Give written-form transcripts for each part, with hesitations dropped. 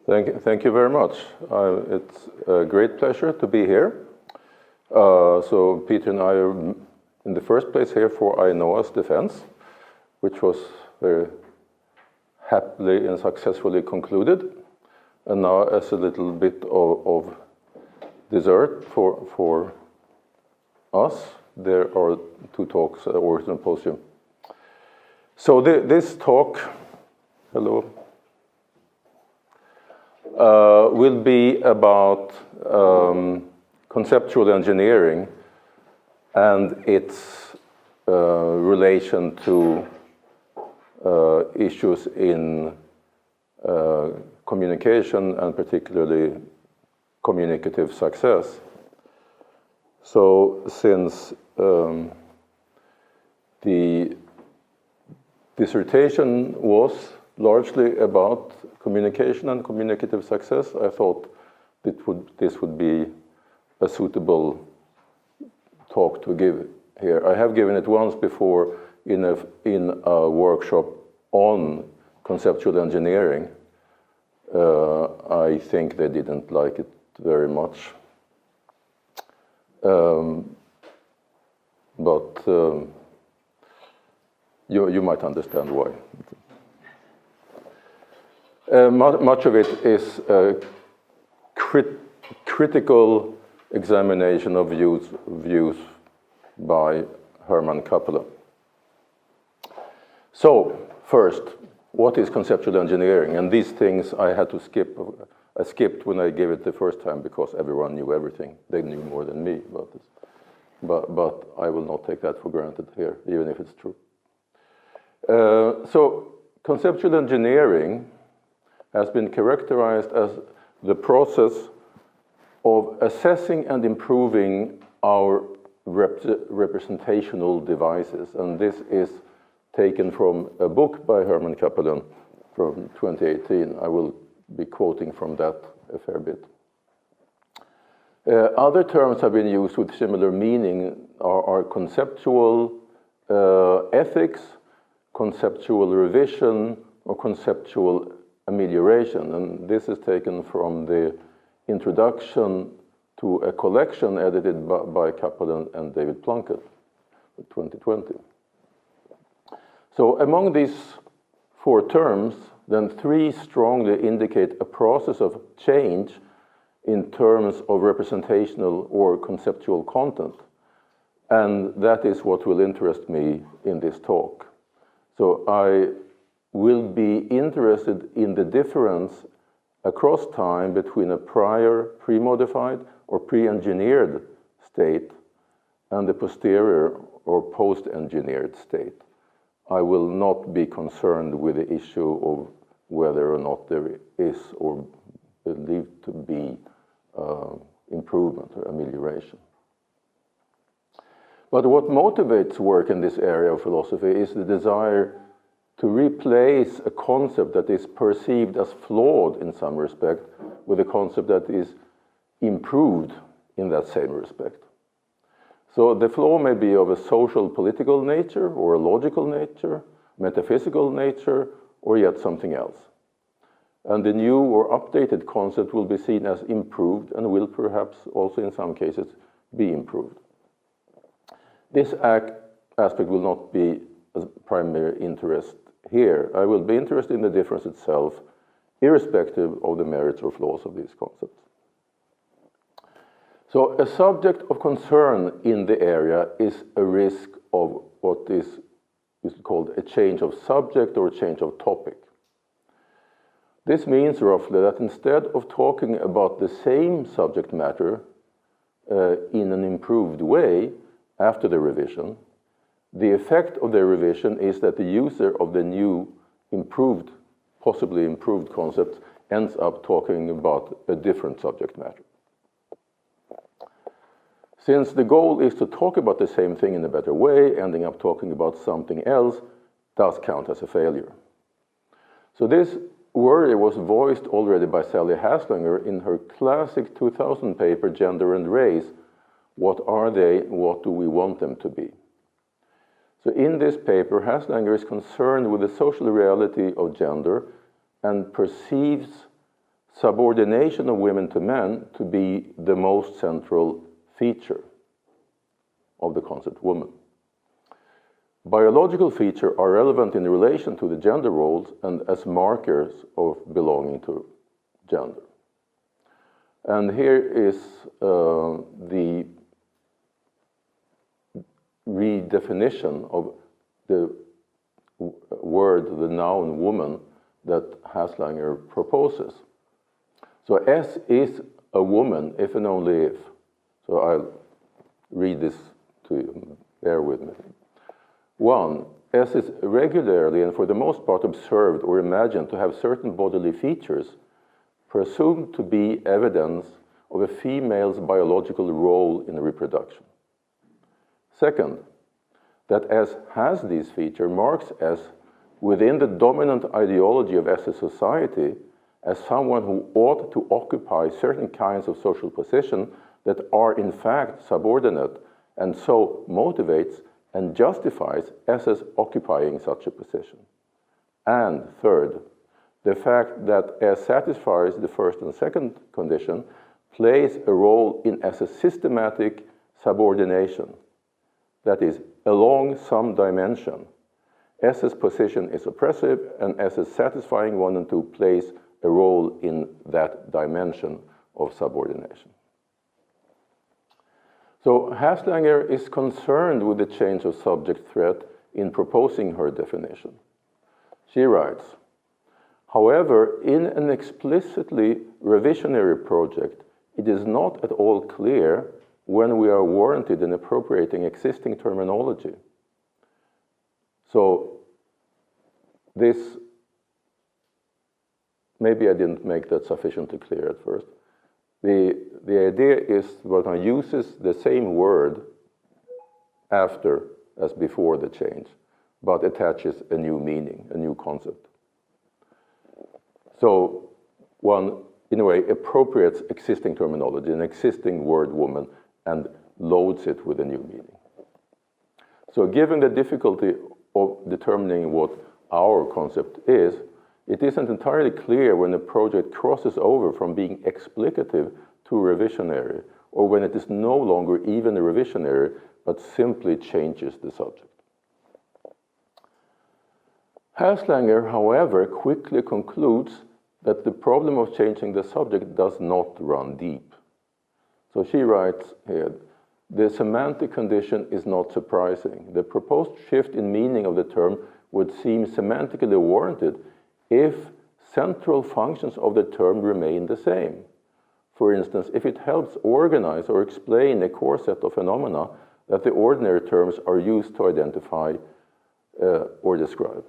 Thank you very much. It's a great pleasure to be here. So Peter and I are in the first place here for Ainoa's defense, which was very happily and successfully concluded. And now as a little bit of dessert for us, there are two talks or symposium. So this talk, hello, will be about conceptual engineering and its relation to issues in communication and particularly communicative success. So since the dissertation was largely about communication and communicative success, I thought this would be a suitable talk to give here. I have given it once before in a workshop on conceptual engineering. I think they didn't like it very much. But you might understand why. Much of it is a critical examination of views by Hermann Kappeler. So, first, what is conceptual engineering? And these things I had to skip. I skipped when I gave it the first time because everyone knew everything. They knew more than me about this. But I will not take that for granted here, even if it's true. So, conceptual engineering has been characterized as the process of assessing and improving our representational devices. And this is taken from a book by Hermann Kappeler from 2018. I will be quoting from that a fair bit. Other terms have been used with similar meaning are conceptual ethics, conceptual revision, or conceptual amelioration. And this is taken from the introduction to a collection edited by Kappeler and David Plunkett in 2020. So among these four terms, then three strongly indicate a process of change in terms of representational or conceptual content. And that is what will interest me in this talk. So I will be interested in the difference across time between a prior pre-modified or pre-engineered state and the posterior or post-engineered state. I will not be concerned with the issue of whether or not there is or believed to be improvement or amelioration. But what motivates work in this area of philosophy is the desire to replace a concept that is perceived as flawed in some respect with a concept that is improved in that same respect. So the flaw may be of a social political nature or a logical nature, metaphysical nature, or yet something else. And the new or updated concept will be seen as improved and will perhaps also in some cases be improved. This aspect will not be a primary interest here. I will be interested in the difference itself, irrespective of the merits or flaws of these concepts. So a subject of concern in the area is a risk of what is called a change of subject or a change of topic. This means roughly that instead of talking about the same subject matter in an improved way after the revision, the effect of the revision is that the user of the new improved, possibly improved concept ends up talking about a different subject matter. Since the goal is to talk about the same thing in a better way, ending up talking about something else does count as a failure. So this worry was voiced already by Sally Haslanger in her classic 2000 paper, Gender and Race, What Are They? What Do We Want Them to Be? So in this paper, Haslanger is concerned with the social reality of gender and perceives subordination of women to men to be the most central feature of the concept woman. Biological features are relevant in relation to the gender roles and as markers of belonging to gender. And here is the redefinition of the word, the noun woman, that Haslanger proposes. So S is a woman if and only if. So I'll read this to you, bear with me. 1. S is regularly and for the most part observed or imagined to have certain bodily features presumed to be evidence of a female's biological role in reproduction. 2. That S has these features marks S within the dominant ideology of S's society as someone who ought to occupy certain kinds of social position that are in fact subordinate and so motivates and justifies S's occupying such a position. And 3rd, the fact that S satisfies the first and second condition plays a role in S's systematic subordination. That is, along some dimension, S's position is oppressive and S's satisfying 1 and 2 plays a role in that dimension of subordination. So Haslanger is concerned with the change of subject threat in proposing her definition. She writes, however, in an explicitly revisionary project, it is not at all clear when we are warranted in appropriating existing terminology. So this, maybe I didn't make that sufficiently clear at first. The idea is that one uses the same word after as before the change, but attaches a new meaning, a new concept. So one, in a way, appropriates existing terminology, an existing word woman, and loads it with a new meaning. So given the difficulty of determining what our concept is, it isn't entirely clear when a project crosses over from being explicative to revisionary, or when it is no longer even a revisionary, but simply changes the subject. Haslanger, however, quickly concludes that the problem of changing the subject does not run deep. So she writes here, the semantic condition is not surprising. The proposed shift in meaning of the term would seem semantically warranted if central functions of the term remain the same. For instance, if it helps organize or explain a core set of phenomena that the ordinary terms are used to identify or describe.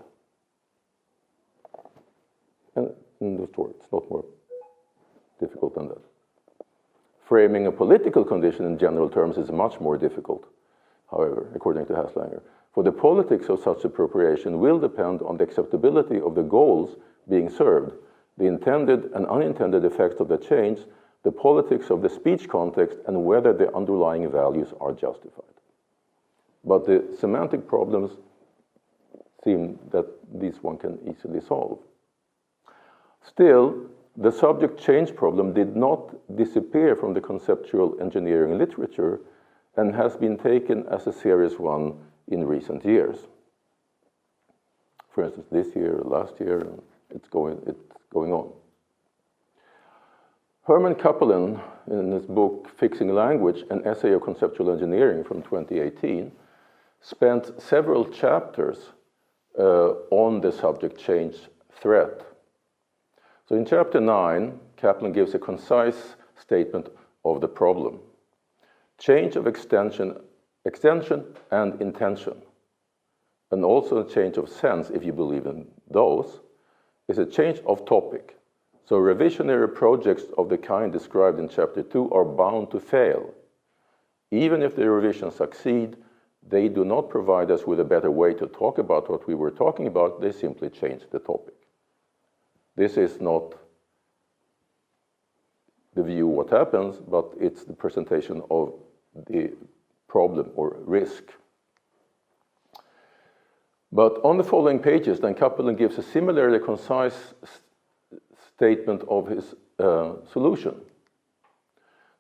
And in the story, it's not more difficult than that. Framing a political condition in general terms is much more difficult, however, according to Haslanger. For the politics of such appropriation will depend on the acceptability of the goals being served, the intended and unintended effects of the change, the politics of the speech context, and whether the underlying values are justified. But the semantic problems seem that this one can easily solve. Still, the subject change problem did not disappear from the conceptual engineering literature and has been taken as a serious one in recent years. For instance, this year, last year, it's going on. Herman Kappelin, in his book Fixing Language, an essay of conceptual engineering from 2018, spent several chapters on the subject change threat. So in chapter 9, Kappelin gives a concise statement of the problem. Change of extension and intention, and also a change of sense, if you believe in those, is a change of topic. So revisionary projects of the kind described in chapter 2 are bound to fail. Even if the revisions succeed, they do not provide us with a better way to talk about what we were talking about, they simply change the topic. This is not the view of what happens, but it's the presentation of the problem or risk. But on the following pages, then Kappelin gives a similarly concise statement of his solution.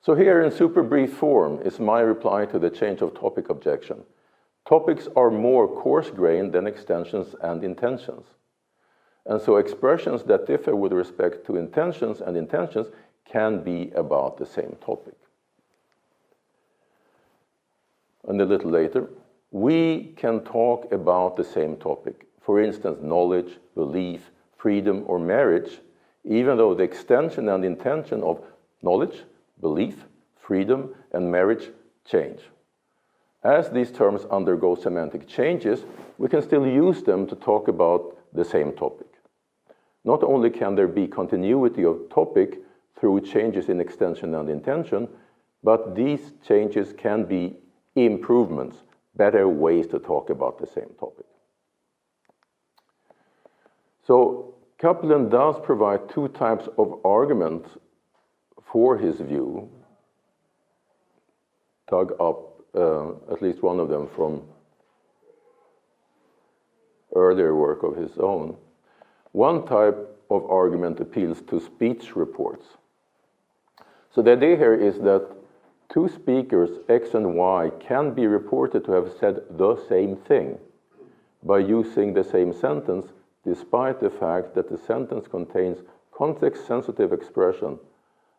So here in super brief form is my reply to the change of topic objection. Topics are more coarse-grained than extensions and intentions. And so expressions that differ with respect to intentions and intentions can be about the same topic. And a little later, we can talk about the same topic. For instance, knowledge, belief, freedom, or marriage, even though the extension and intention of knowledge, belief, freedom, and marriage change. As these terms undergo semantic changes, we can still use them to talk about the same topic. Not only can there be continuity of topic through changes in extension and intention, but these changes can be improvements, better ways to talk about the same topic. So Kaplan does provide two types of arguments for his view, dug up at least one of them from earlier work of his own. One type of argument appeals to speech reports. So the idea here is that two speakers, X and Y, can be reported to have said the same thing by using the same sentence, despite the fact that the sentence contains context-sensitive expression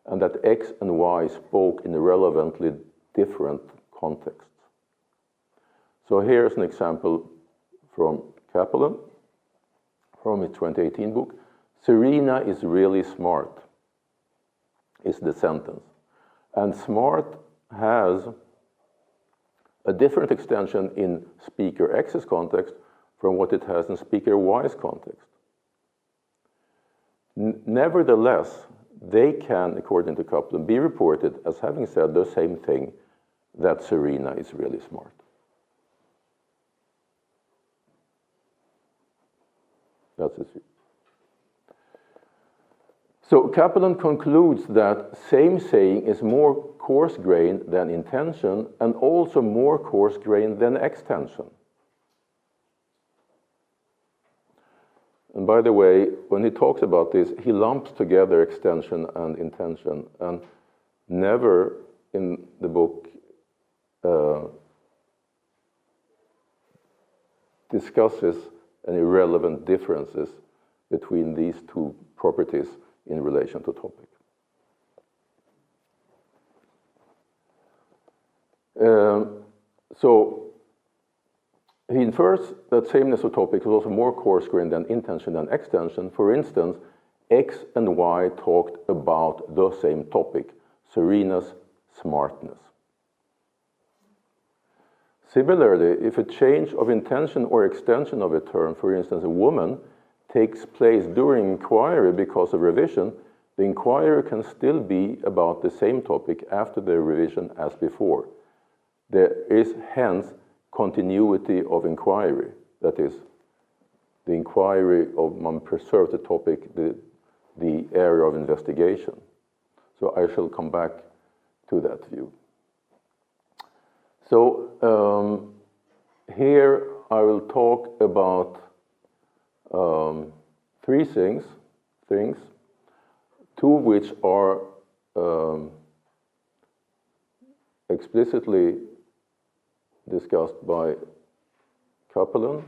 and that X and Y spoke in relevantly different contexts. So here's an example from Kaplan, from his 2018 book. Serena is really smart, is the sentence. And smart has a different extension in speaker X's context from what it has in speaker Y's context. Nevertheless, they can, according to Kaplan, be reported as having said the same thing, that Serena is really smart. That's his view. So Kaplan concludes that same saying is more coarse-grained than intention and also more coarse-grained than extension. And by the way, when he talks about this, he lumps together extension and intention and never in the book discusses any relevant differences between these two properties in relation to topic. So he infers that sameness of topic is also more coarse-grained than intention and extension. For instance, X and Y talked about the same topic, Serena's smartness. Similarly, if a change of intention or extension of a term, for instance, a woman, takes place during inquiry because of revision, the inquiry can still be about the same topic after the revision as before. There is hence continuity of inquiry. That is, the inquiry of one preserves the topic, the area of investigation. So I shall come back to that view. So here I will talk about three things, two of which are explicitly discussed by Kaplan,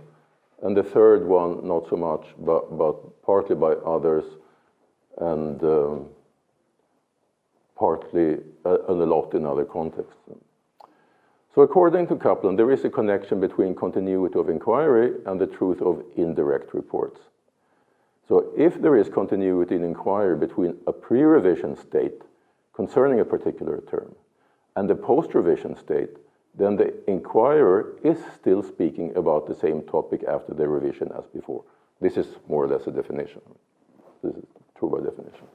and the third one not so much, but partly by others, and partly a lot in other contexts. So according to Kaplan, there is a connection between continuity of inquiry and the truth of indirect reports. So if there is continuity in inquiry between a pre-revision state concerning a particular term and the post-revision state, then the inquirer is still speaking about the same topic after the revision as before. This is more or less a definition. This is true by definition.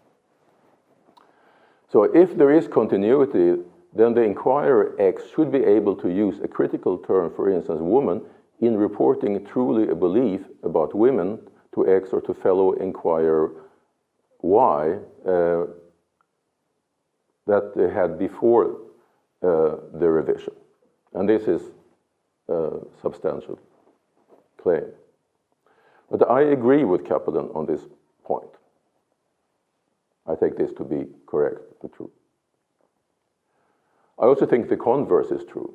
So if there is continuity, then the inquirer X should be able to use a critical term, for instance, woman, in reporting truly a belief about women to X or to fellow inquirer Y that they had before the revision. And this is a substantial claim. But I agree with Kaplan on this point. I take this to be correct, but true. I also think the converse is true.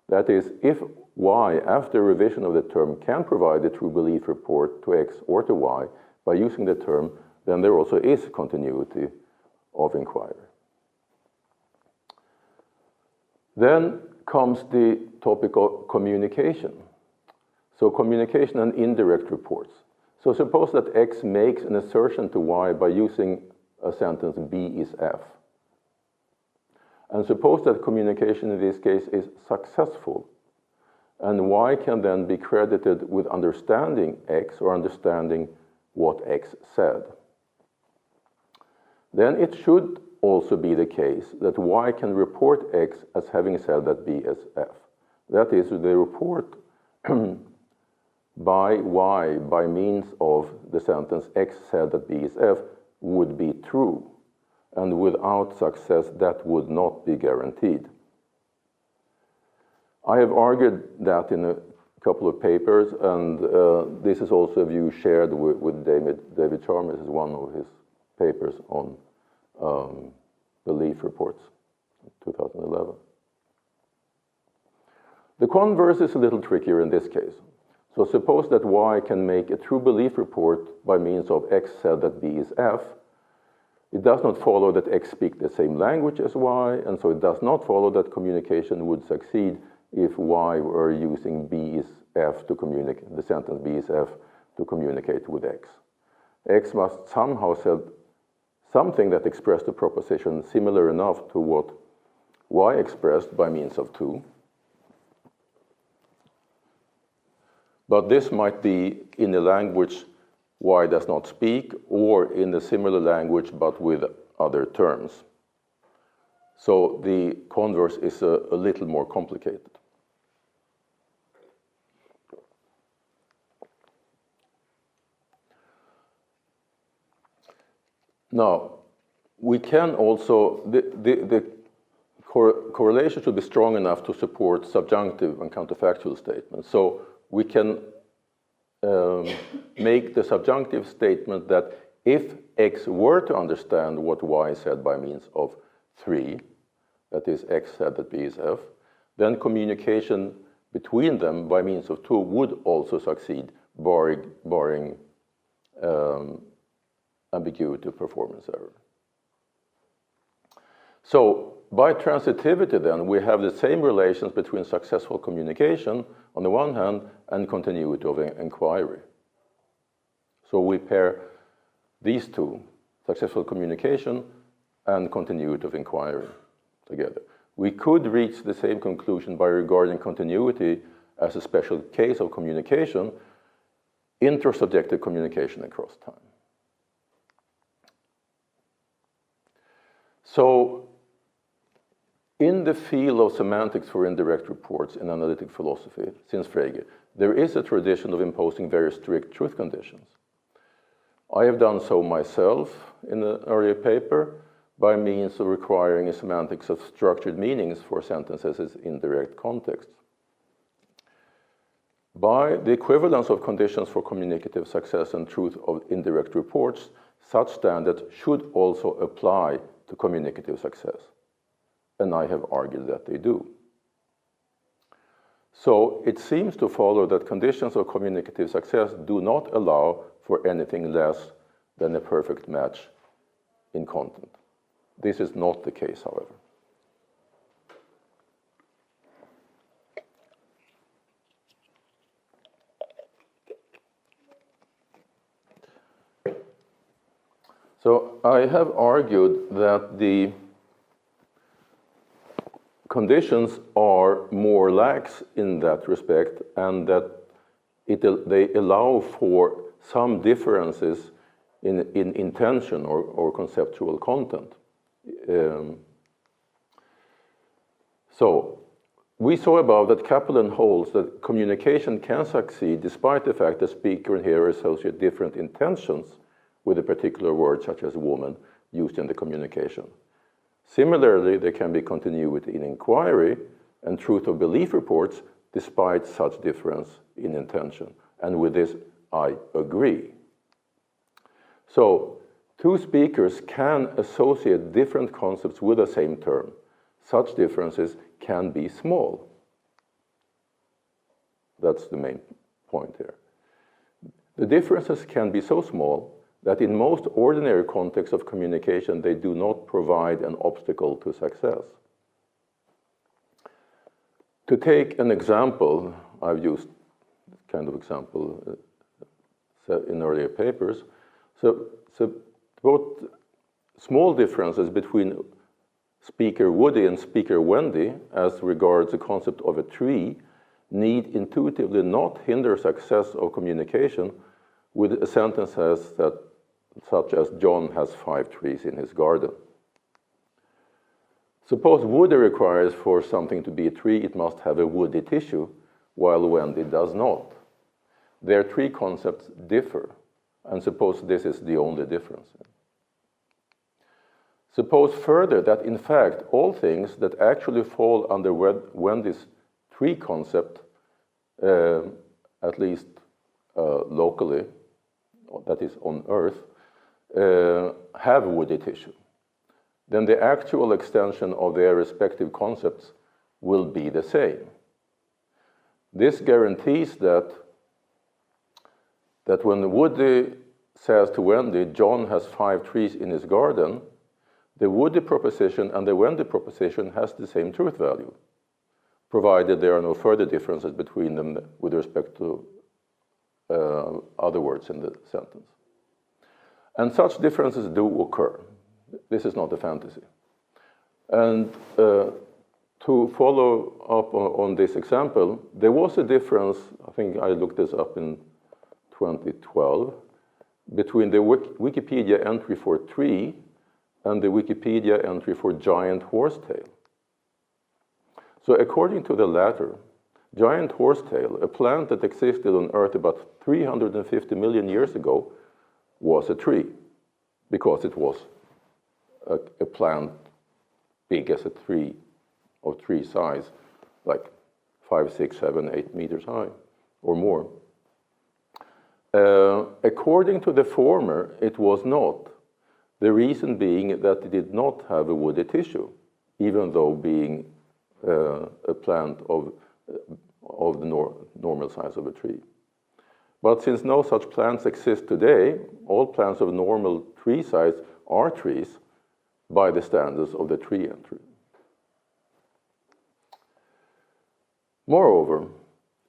That is, if Y, after revision of the term, can provide a true belief report to X or to Y by using the term, then there also is continuity of inquiry. Then comes the topic of communication. So communication and indirect reports. So suppose that X makes an assertion to Y by using a sentence, B is F. And suppose that communication in this case is successful, and Y can then be credited with understanding X or understanding what X said. Then it should also be the case that Y can report X as having said that B is F. That is, the report by Y by means of the sentence X said that B is F would be true. And without success, that would not be guaranteed. I have argued that in a couple of papers, and this is also a view shared with David Chalmers. This is one of his papers on belief reports, 2011. The converse is a little trickier in this case. So suppose that Y can make a true belief report by means of X said that B is F. It does not follow that X speaks the same language as Y, and so it does not follow that communication would succeed if Y were using B is F to communicate, the sentence B is F to communicate with X. X must somehow say something that expressed a proposition similar enough to what Y expressed by means of 2. But this might be in a language Y does not speak, or in a similar language but with other terms. So the converse is a little more complicated. Now, we can also, the correlation should be strong enough to support subjunctive and counterfactual statements. So we can make the subjunctive statement that if X were to understand what Y said by means of 3, that is, X said that B is F, then communication between them by means of 2 would also succeed, barring ambiguity of performance error. So by transitivity then, we have the same relations between successful communication on the one hand and continuity of inquiry. So we pair these two, successful communication and continuity of inquiry, together. We could reach the same conclusion by regarding continuity as a special case of communication, intersubjective communication across time. So, in the field of semantics for indirect reports in analytic philosophy, since Frege, there is a tradition of imposing very strict truth conditions. I have done so myself in an earlier paper by means of requiring a semantics of structured meanings for sentences in indirect contexts. By the equivalence of conditions for communicative success and truth of indirect reports, such standards should also apply to communicative success. And I have argued that they do. So it seems to follow that conditions of communicative success do not allow for anything less than a perfect match in content. This is not the case, however. So I have argued that the conditions are more lax in that respect, and that they allow for some differences in intention or conceptual content. So we saw above that Kaplan holds that communication can succeed despite the fact that speaker and hearer associate different intentions with a particular word, such as woman, used in the communication. Similarly, there can be continuity in inquiry and truth of belief reports despite such difference in intention. And with this, I agree. So, Two speakers can associate different concepts with the same term. Such differences can be small. That's the main point here. The differences can be so small that in most ordinary contexts of communication, they do not provide an obstacle to success. To take an example, I've used this kind of example in earlier papers. So both small differences between speaker Woody and speaker Wendy as regards the concept of a tree need intuitively not hinder success of communication with sentences such as John has 5 trees in his garden. Suppose Woody requires for something to be a tree, it must have a woody tissue, while Wendy does not. Their tree concepts differ, and suppose this is the only difference. Suppose further that in fact all things that actually fall under Wendy's tree concept, at least locally, that is on Earth, have woody tissue. Then the actual extension of their respective concepts will be the same. This guarantees that when Woody says to Wendy, John has 5 trees in his garden, the Woody proposition and the Wendy proposition has the same truth value, provided there are no further differences between them with respect to other words in the sentence. And such differences do occur. This is not a fantasy. And to follow up on this example, there was a difference, I think I looked this up in 2012, between the Wikipedia entry for tree and the Wikipedia entry for giant horsetail. So according to the latter, giant horsetail, a plant that existed on Earth about 350 million years ago, was a tree, because it was a plant big as a tree, of tree size, like 5, 6, 7, 8 meters high, or more. According to the former, it was not. The reason being that it did not have a woody tissue, even though being a plant of the normal size of a tree. But since no such plants exist today, all plants of normal tree size are trees by the standards of the tree entry. Moreover,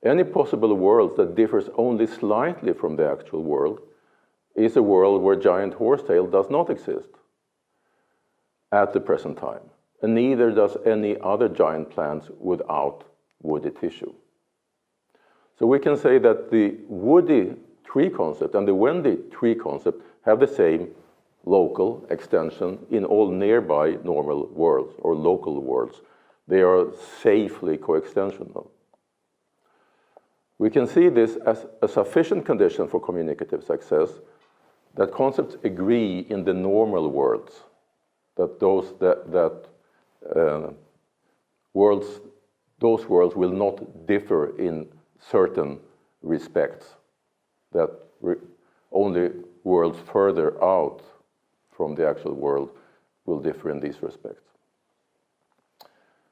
any possible world that differs only slightly from the actual world is a world where giant horsetail does not exist at the present time, and neither does any other giant plants without woody tissue. So we can say that the woody tree concept and the Wendy tree concept have the same local extension in all nearby normal worlds or local worlds. They are safely coextensional. We can see this as a sufficient condition for communicative success, that concepts agree in the normal worlds, that those worlds will not differ in certain respects, that only worlds further out from the actual world will differ in these respects.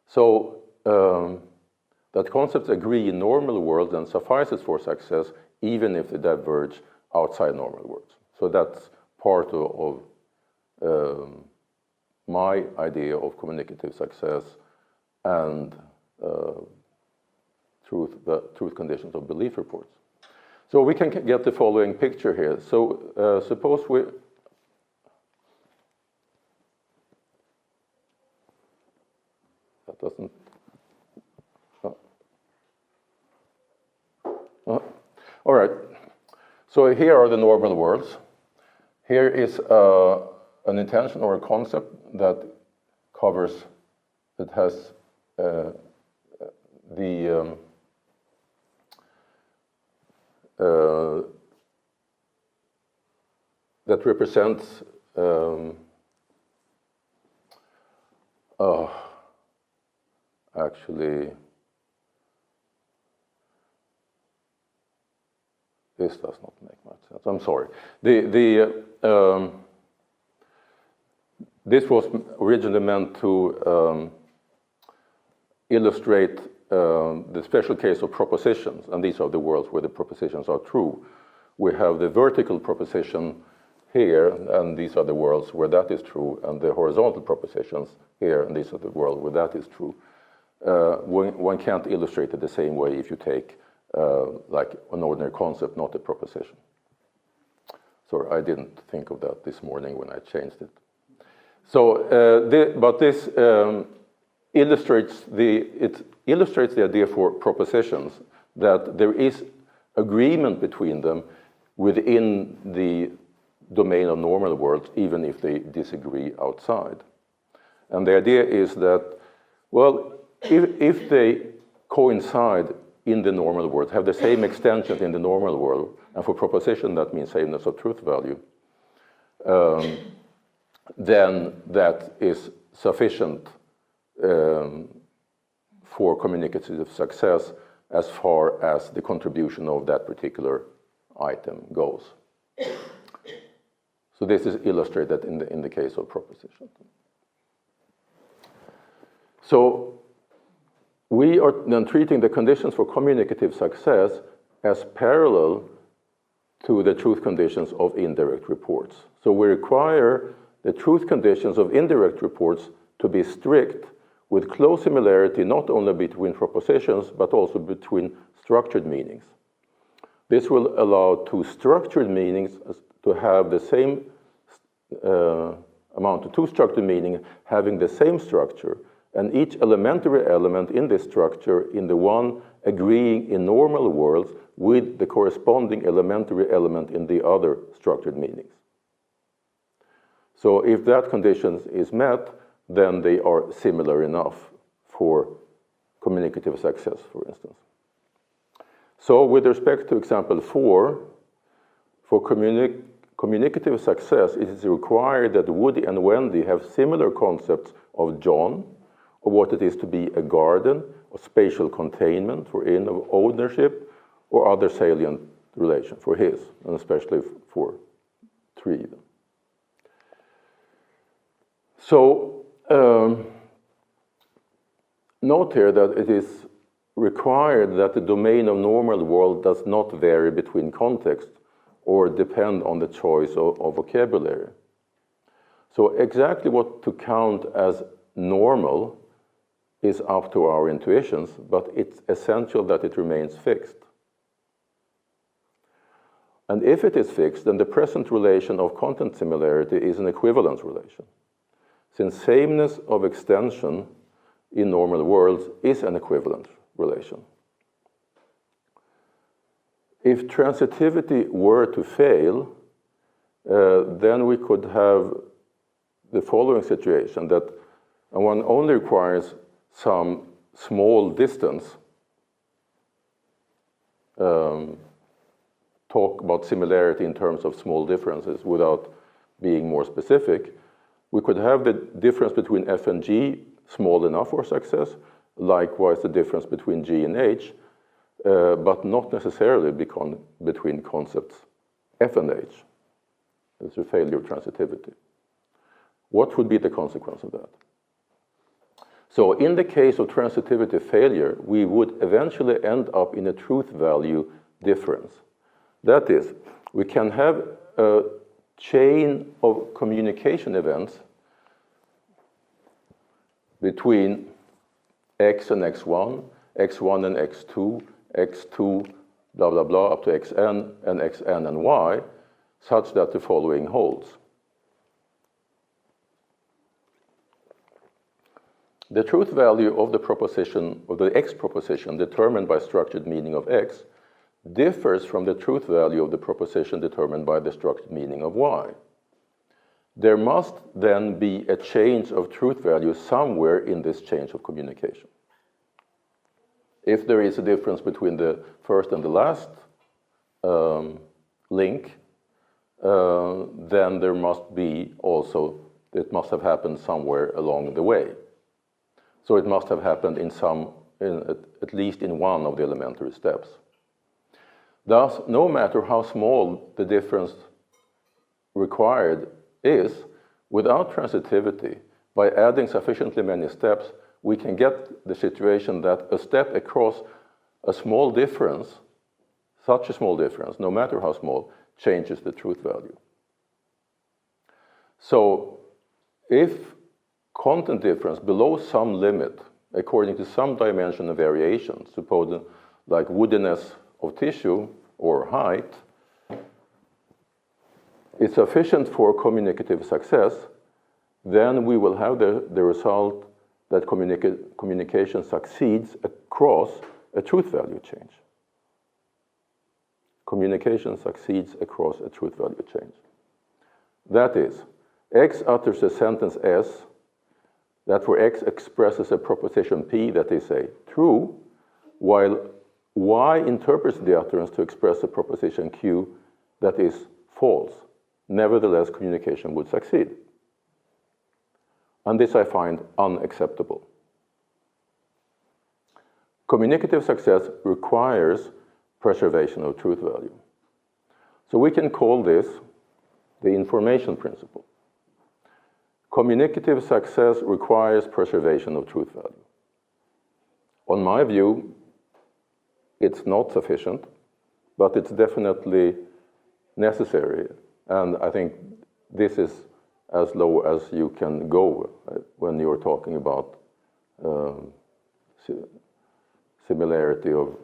So that concepts agree in normal worlds and suffices for success even if they diverge outside normal worlds. So that's part of my idea of communicative success and truth conditions of belief reports. So we can get the following picture here. So suppose we that doesn't. All right. So here are the normal worlds. Here is an intention or a concept that covers, that has that represents actually this does not make much sense. I'm sorry. this was originally meant to illustrate the special case of propositions, and these are the worlds where the propositions are true. We have the vertical proposition here, and these are the worlds where that is true, and the horizontal propositions here, and these are the worlds where that is true. One can't illustrate it the same way if you take like an ordinary concept, not a proposition. Sorry, I didn't think of that this morning when I changed it. So, but this illustrates the idea for propositions that there is agreement between them within the domain of normal worlds, even if they disagree outside. And the idea is that, well, if they coincide in the normal world, have the same extension in the normal world, and for proposition that means sameness of truth value, then that is sufficient for communicative success as far as the contribution of that particular item goes. So this is illustrated in the case of proposition. So we are then treating the conditions for communicative success as parallel to the truth conditions of indirect reports. So we require the truth conditions of indirect reports to be strict, with close similarity not only between propositions but also between structured meanings. This will allow two structured meanings to have the same amount of two structured meanings having the same structure, and each elementary element in this structure in the one agreeing in normal worlds with the corresponding elementary element in the other structured meanings. So if that condition is met, then they are similar enough for communicative success, for instance. So with respect to example 4, for communicative success, it is required that Woody and Wendy have similar concepts of John, of what it is to be a garden, of spatial containment, for of ownership, or other salient relation for his, and especially for 3. So note here that it is required that the domain of normal world does not vary between contexts or depend on the choice of vocabulary. So exactly what to count as normal is up to our intuitions, but it's essential that it remains fixed. And if it is fixed, then the present relation of content similarity is an equivalence relation, since sameness of extension in normal worlds is an equivalent relation. If transitivity were to fail, then we could have the following situation, that one only requires some small distance, talk about similarity in terms of small differences without being more specific. We could have the difference between F and G small enough for success, likewise the difference between G and H, but not necessarily between concepts F and H. It's a failure of transitivity. What would be the consequence of that? So in the case of transitivity failure, we would eventually end up in a truth value difference. That is, we can have a chain of communication events between x and x1, x1 and x2, x2, blah, blah, blah, up to xn and y, such that the following holds. The truth value of the proposition, or the x proposition determined by structured meaning of x, differs from the truth value of the proposition determined by the structured meaning of y. There must then be a change of truth value somewhere in this change of communication. If there is a difference between the first and the last link, then there must be also, it must have happened somewhere along the way. So it must have happened at least in one of the elementary steps. Thus, no matter how small the difference required is, Without transitivity, by adding sufficiently many steps, we can get the situation that a step across a small difference, such a small difference, no matter how small, changes the truth value. So if content difference below some limit, according to some dimension of variation, suppose like woodiness of tissue or height, is sufficient for communicative success, then we will have the result that communication succeeds across a truth value change. Communication succeeds across a truth value change. That is, X utters a sentence S, that for X expresses a proposition P that is a true, while Y interprets the utterance to express a proposition Q that is false. Nevertheless, communication would succeed. And this I find unacceptable. Communicative success requires preservation of truth value. So we can call this the information principle. Communicative success requires preservation of truth value. On my view, it's not sufficient, but it's definitely necessary. And I think this is as low as you can go when you're talking about similarity of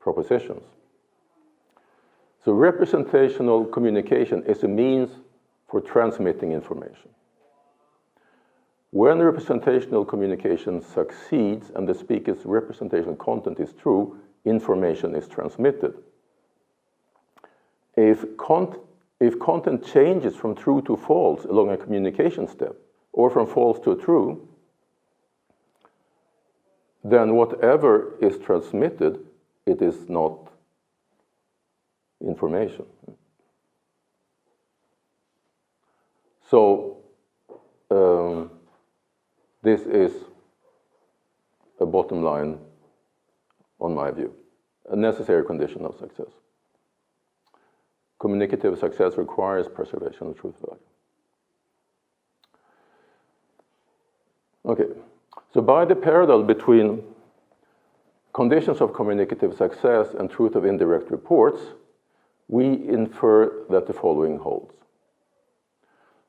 propositions. So representational communication is a means for transmitting information. When representational communication succeeds and the speaker's representational content is true, information is transmitted. If content changes from true to false along a communication step, or from false to true, then whatever is transmitted, it is not information. So this is a bottom line, on my view, a necessary condition of success. Communicative success requires preservation of truth value. Okay, so by the parallel between conditions of communicative success and truth of indirect reports, we infer that the following holds.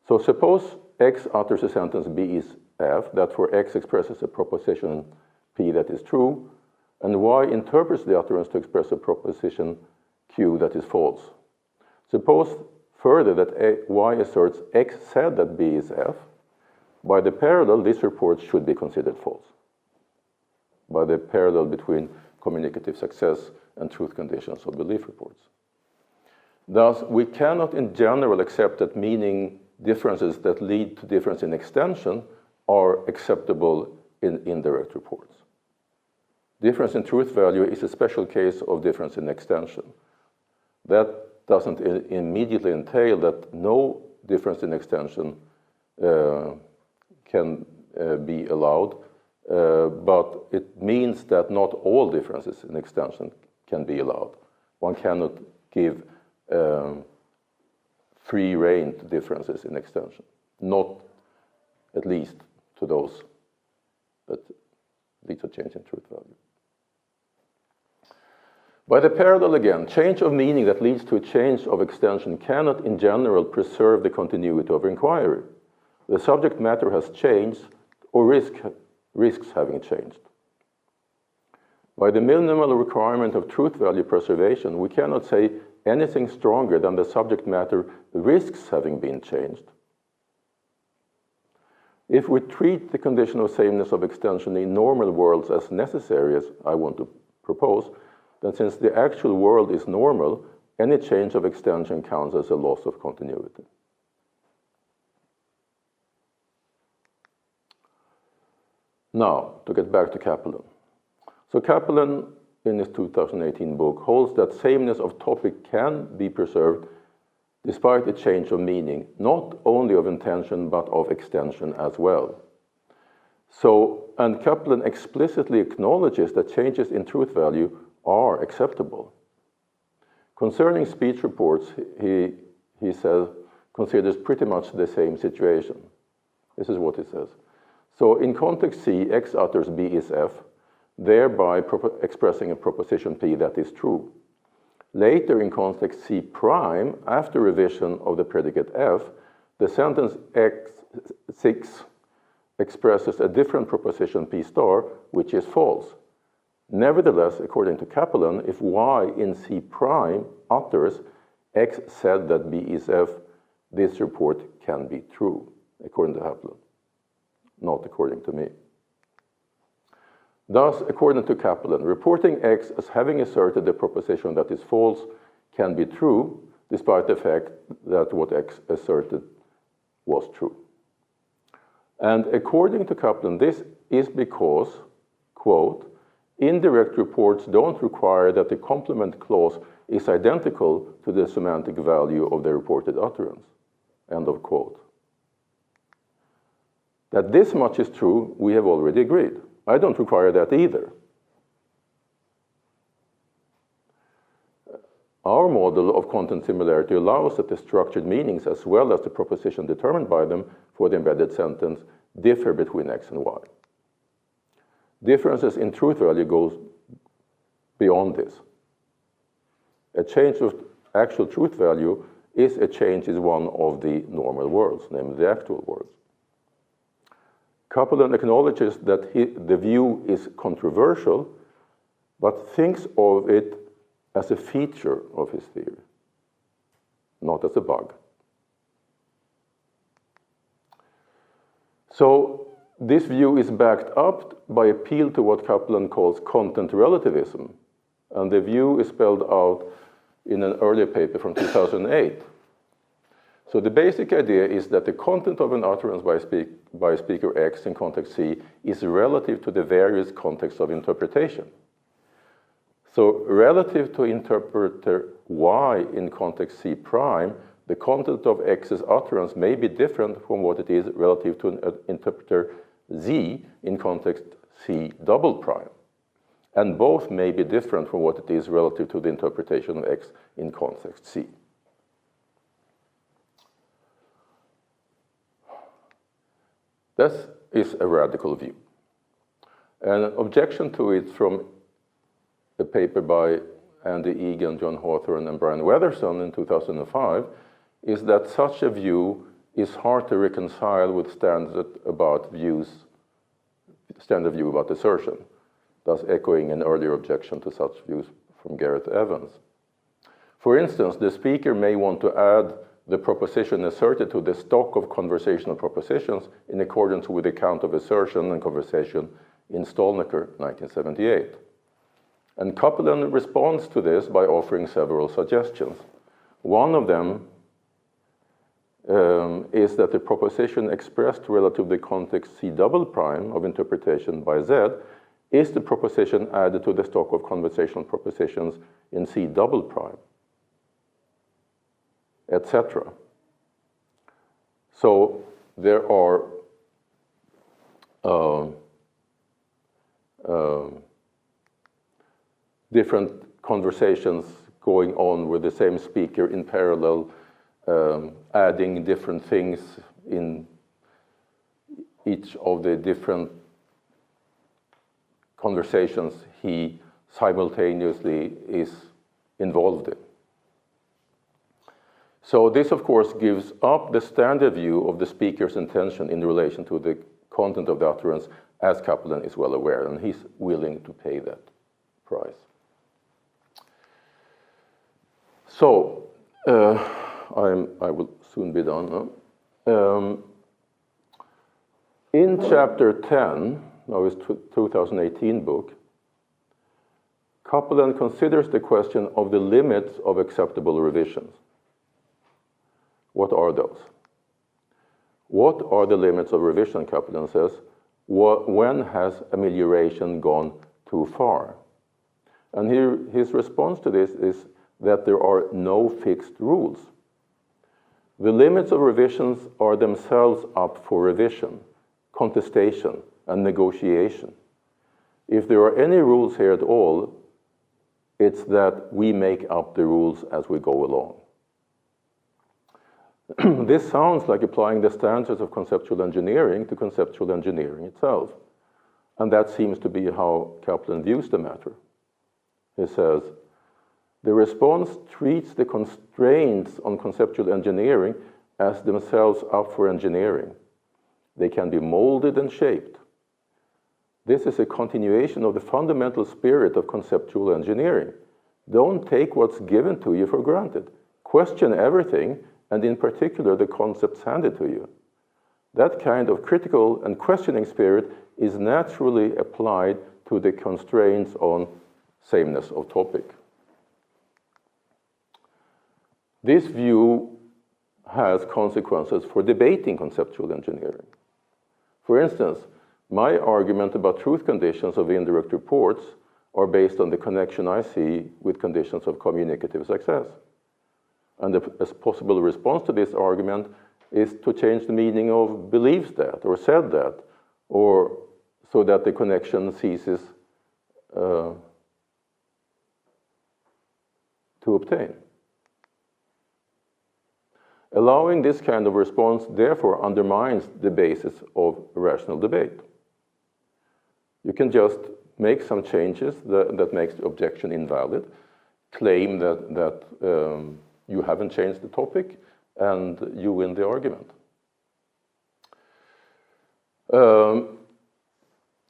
So suppose X utters a sentence B is F, that for X expresses a proposition P that is true, and Y interprets the utterance to express a proposition Q that is false. Suppose further that Y asserts X said that B is F. By the parallel, this report should be considered false. By the parallel between communicative success and truth conditions of belief reports. Thus, we cannot in general accept that meaning differences that lead to difference in extension are acceptable in indirect reports. Difference in truth value is a special case of difference in extension. That doesn't immediately entail that no difference in extension can be allowed, but it means that not all differences in extension can be allowed. One cannot give free rein to differences in extension, not at least to those that lead to change in truth value. By the parallel again, change of meaning that leads to a change of extension cannot in general preserve the continuity of inquiry. The subject matter has changed or risks having changed. By the minimal requirement of truth value preservation, we cannot say anything stronger than the subject matter risks having been changed. If we treat the condition of sameness of extension in normal worlds as necessary, as I want to propose, then since the actual world is normal, any change of extension counts as a loss of continuity. Now, to get back to Kaplan. So Kaplan, in his 2018 book, holds that sameness of topic can be preserved despite a change of meaning, not only of intention, but of extension as well. So, and Kaplan explicitly acknowledges that changes in truth value are acceptable. Concerning speech reports, he says, considers pretty much the same situation. This is what it says. So in context C, X utters B is F, thereby expressing a proposition P that is true. Later in context C prime, after revision of the predicate F, the sentence X6 expresses a different proposition P star, which is false. Nevertheless, according to Kaplan, if Y in C prime utters X said that B is F, this report can be true, according to Kaplan, not according to me. Thus, according to Kaplan, reporting X as having asserted the proposition that is false can be true, despite the fact that what X asserted was true. And according to Kaplan, this is because, quote, indirect reports don't require that the complement clause is identical to the semantic value of the reported utterance, end of quote. That this much is true, we have already agreed. I don't require that either. Our model of content similarity allows that the structured meanings as well as the proposition determined by them for the embedded sentence differ between X and Y. Differences in truth value goes beyond this. A change of actual truth value is a change in one of the normal worlds, namely the actual worlds. Kaplan acknowledges that the view is controversial, but thinks of it as a feature of his theory, not as a bug. So this view is backed up by appeal to what Kaplan calls content relativism, and the view is spelled out in an earlier paper from 2008. So the basic idea is that the content of an utterance by speaker X in context C is relative to the various contexts of interpretation. So relative to interpreter Y in context C prime, the content of X's utterance may be different from what it is relative to an interpreter Z in context C double prime. And both may be different from what it is relative to the interpretation of X in context C. This is a radical view. An objection to it from a paper by Andy Egan, John Hawthorne, and Brian Weatherson in 2005 is that such a view is hard to reconcile with standard view about assertion, thus echoing an earlier objection to such views from Gareth Evans. For instance, the speaker may want to add the proposition asserted to the stock of conversational propositions in accordance with the count of assertion and conversation in Stolnaker, 1978. And Kaplan responds to this by offering several suggestions. One of them is that the proposition expressed relative to the context C double prime of interpretation by Z is the proposition added to the stock of conversational propositions in C double prime, etc. So there are different conversations going on with the same speaker in parallel, adding different things in each of the different conversations he simultaneously is involved in. So this, of course, gives up the standard view of the speaker's intention in relation to the content of the utterance, as Kaplan is well aware, and he's willing to pay that price. So, I will soon be done. In chapter 10 of his 2018 book, Kaplan considers the question of the limits of acceptable revisions. What are those? What are the limits of revision, Kaplan says? When has amelioration gone too far? And here his response to this is that there are no fixed rules. The limits of revisions are themselves up for revision, contestation, and negotiation. If there are any rules here at all, it's that we make up the rules as we go along. This sounds like applying the standards of conceptual engineering to conceptual engineering itself. And that seems to be how Kaplan views the matter. He says, the response treats the constraints on conceptual engineering as themselves up for engineering. They can be molded and shaped. This is a continuation of the fundamental spirit of conceptual engineering. Don't take what's given to you for granted. Question everything, and in particular the concepts handed to you. That kind of critical and questioning spirit is naturally applied to the constraints on sameness of topic. This view has consequences for debating conceptual engineering. For instance, my argument about truth conditions of indirect reports are based on the connection I see with conditions of communicative success. And a possible response to this argument is to change the meaning of believes that, or said that, or so that the connection ceases to obtain. Allowing this kind of response, therefore, undermines the basis of rational debate. You can just make some changes that makes the objection invalid, claim that you haven't changed the topic, and you win the argument.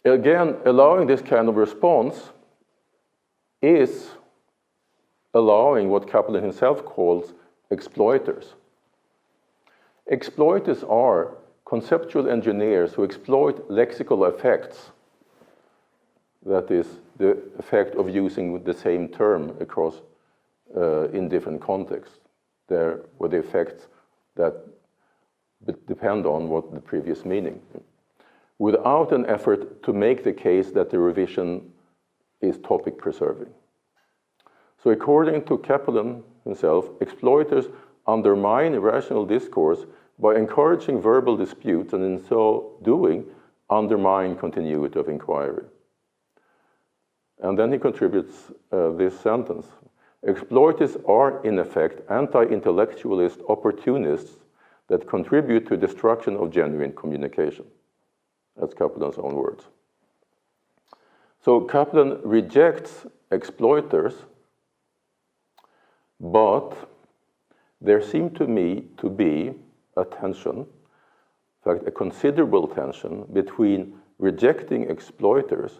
Again, allowing this kind of response is allowing what Kaplan himself calls exploiters. Exploiters are conceptual engineers who exploit lexical effects. That is, the effect of using the same term across in different contexts. There were the effects that depend on what the previous meaning, without an effort to make the case that the revision is topic preserving. So according to Kaplan himself, exploiters undermine rational discourse by encouraging verbal disputes, and in so doing, undermine continuity of inquiry. And then he contributes this sentence. Exploiters are, in effect, anti-intellectualist opportunists that contribute to destruction of genuine communication. That's Kaplan's own words. So Kaplan rejects exploiters, but there seemed to me to be a tension, in fact, a considerable tension between rejecting exploiters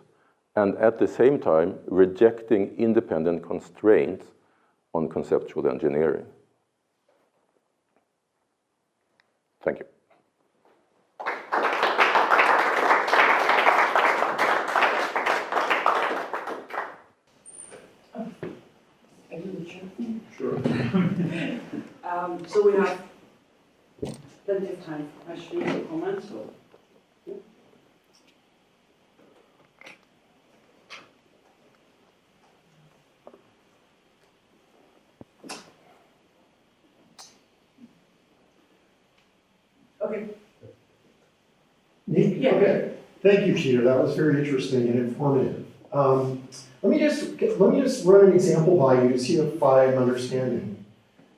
and at the same time rejecting independent constraints on conceptual engineering. Thank you. Sure. So we have plenty of time for questions or comments. Or, yeah. Okay. Yeah. Okay. Thank you, Peter. That was very interesting and informative. Let me just run an example by you to see if I'm understanding.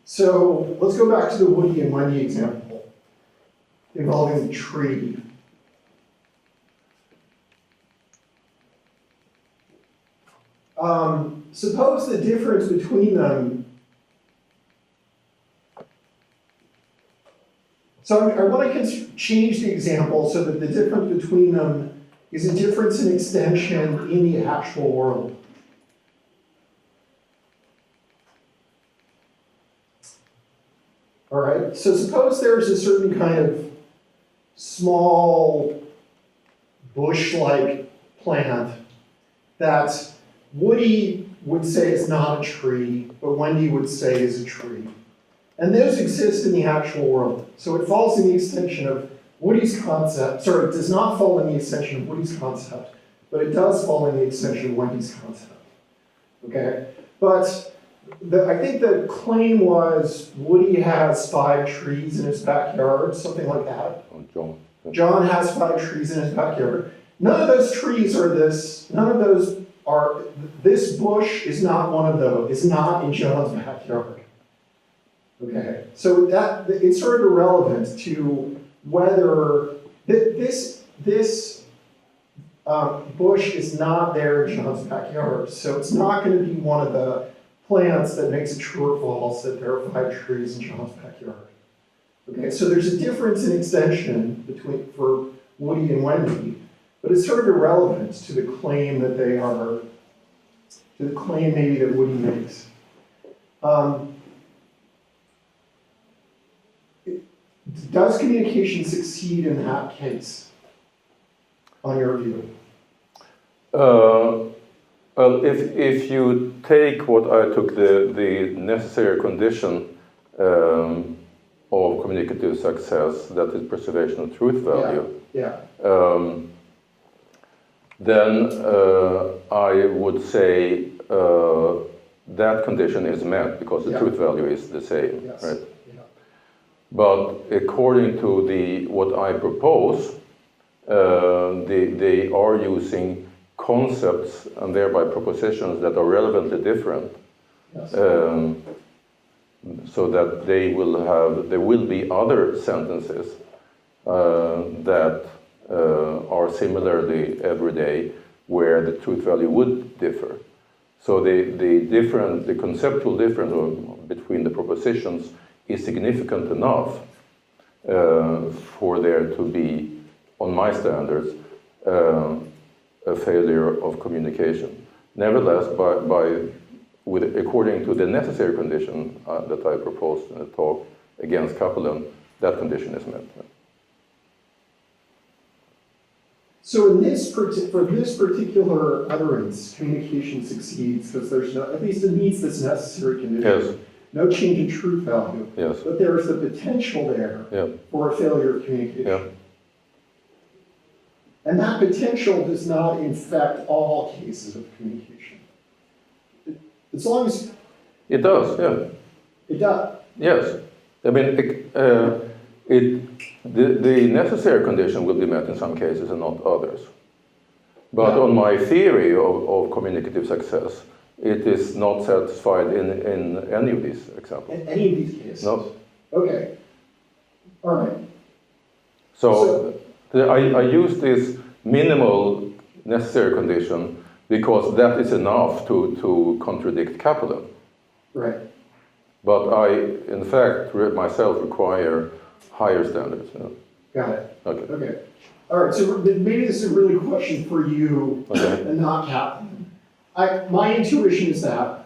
So let's go back to the Woody and Wendy example involving the tree. Suppose the difference between them. So I want to change the example so that the difference between them is a difference in extension in the actual world. All right, so suppose there's a certain kind of small bush-like plant that Woody would say is not a tree, but Wendy would say is a tree. And those exist in the actual world. So it falls in the extension of Woody's concept. Sorry, it does not fall in the extension of Woody's concept, but it does fall in the extension of Wendy's concept. Okay? But I think the claim was Woody has 5 trees in his backyard, something like that. John has 5 trees in his backyard. None of those trees are this. None of those are. This bush is not one of those. It's not in John's backyard. Okay, so that it's sort of irrelevant to whether this bush is not there in John's backyard, so it's not going to be one of the plants that makes it true or false that there are 5 trees in John's backyard. Okay, so there's a difference in extension for Woody and Wendy, but it's sort of irrelevant to the claim that they are, to the claim maybe that Woody makes. Does communication succeed in that case, on your view? Well, if you take what I took the necessary condition of communicative success, that is preservation of truth value, then I would say that condition is met because the truth value is the same, right? But according to what I propose, they are using concepts and thereby propositions that are relevantly different, so that there will be other sentences that are similarly everyday where the truth value would differ. So the conceptual difference between the propositions is significant enough for there to be, on my standards, a failure of communication. Nevertheless, according to the necessary condition that I proposed in the talk against Kaplan, that condition is met. So in for this particular utterance, communication succeeds because there's no, at least it meets this necessary condition. Yes. No change in truth value. Yes. But there is the potential there for a failure of communication. Yeah. And that potential does not infect all cases of communication. As long as... It does, yeah. It does? Yes. I mean, the necessary condition will be met in some cases and not others. But on my theory of communicative success, it is not satisfied in any of these examples. In any of these cases? No. Okay. All right. So I use this minimal necessary condition because that is enough to contradict Kaplan. Right. But I, in fact, myself require higher standards. You know? Got it. Okay. Okay. All right, so maybe this is a really question for you and not Kaplan. My intuition is that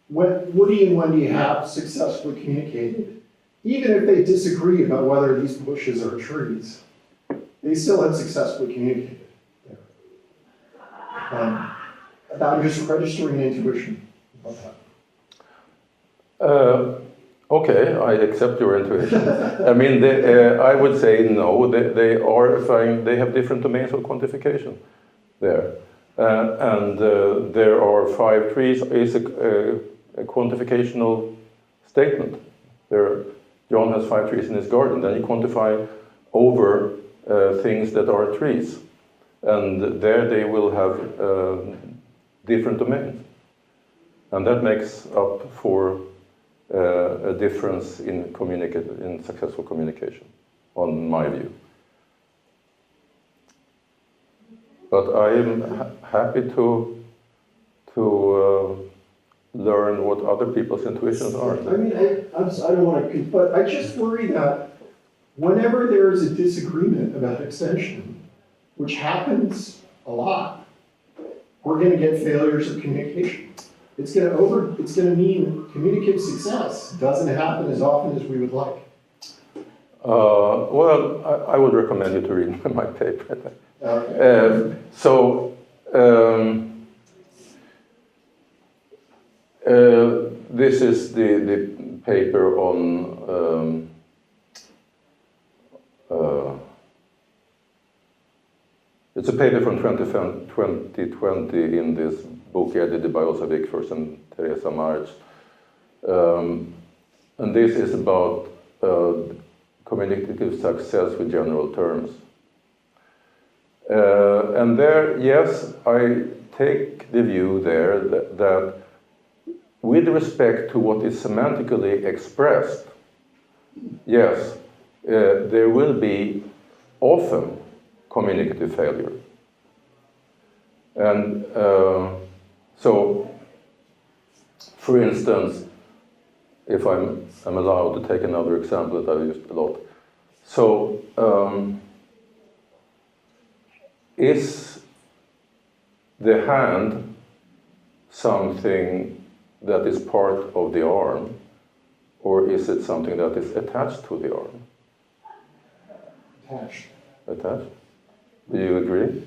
when Woody and Wendy have successfully communicated, even if they disagree about whether these bushes are trees, they still have successfully communicated. I'm just registering an intuition about that. Okay, I accept your intuition. I mean, I would say no. They have different domains of quantification there. And there are 5 trees is a quantificational statement. John has 5 trees in his garden. Then you quantify over things that are trees. And there they will have different domains. And that makes up for a difference in successful communication, on my view. But I am happy to learn what other people's intuitions are. I mean, I don't want to, but I just worry that whenever there is a disagreement about extension, which happens a lot, we're going to get failures of communication. It's going to mean communicative success doesn't happen as often as we would like. Well, I would recommend you to read my paper. Okay. This is the paper on it's a paper from 2020 in this book edited by Åsa Wikfors and Teresa March. And this is about communicative success with general terms. And there, yes, I take the view there that with respect to what is semantically expressed, yes, there will be often communicative failure. And so, for instance, if I'm allowed to take another example that I've used a lot. So, is the hand something that is part of the arm, or is it something that is attached to the arm? Attached. Attached? Do you agree?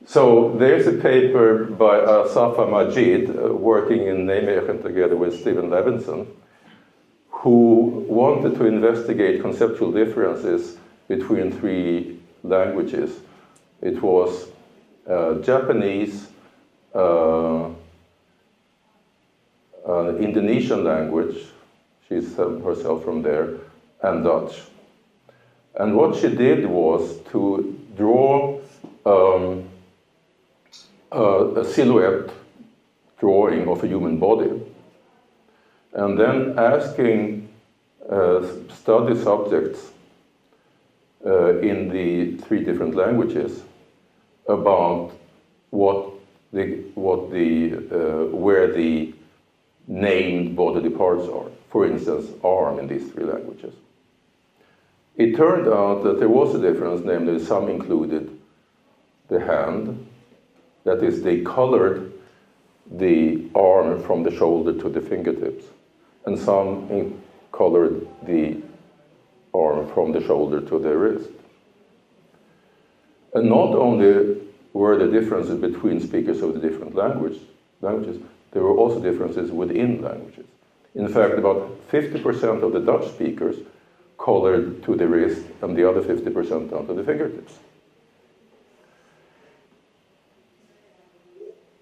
So there's a paper by Safa Majid, working in Nijmegen together with Stephen Levinson, who wanted to investigate conceptual differences between three languages. It was Japanese, Indonesian language, she's herself from there, and Dutch. And what she did was to draw a silhouette drawing of a human body, and then asking study subjects in the three different languages about where the named bodily parts are. For instance, arm in these three languages. It turned out that there was a difference, namely some included the hand, that is, they colored the arm from the shoulder to the fingertips, and some colored the arm from the shoulder to the wrist. And not only were there differences between speakers of the different languages, there were also differences within languages. In fact, about 50% of the Dutch speakers colored to the wrist and the other 50% down to the fingertips.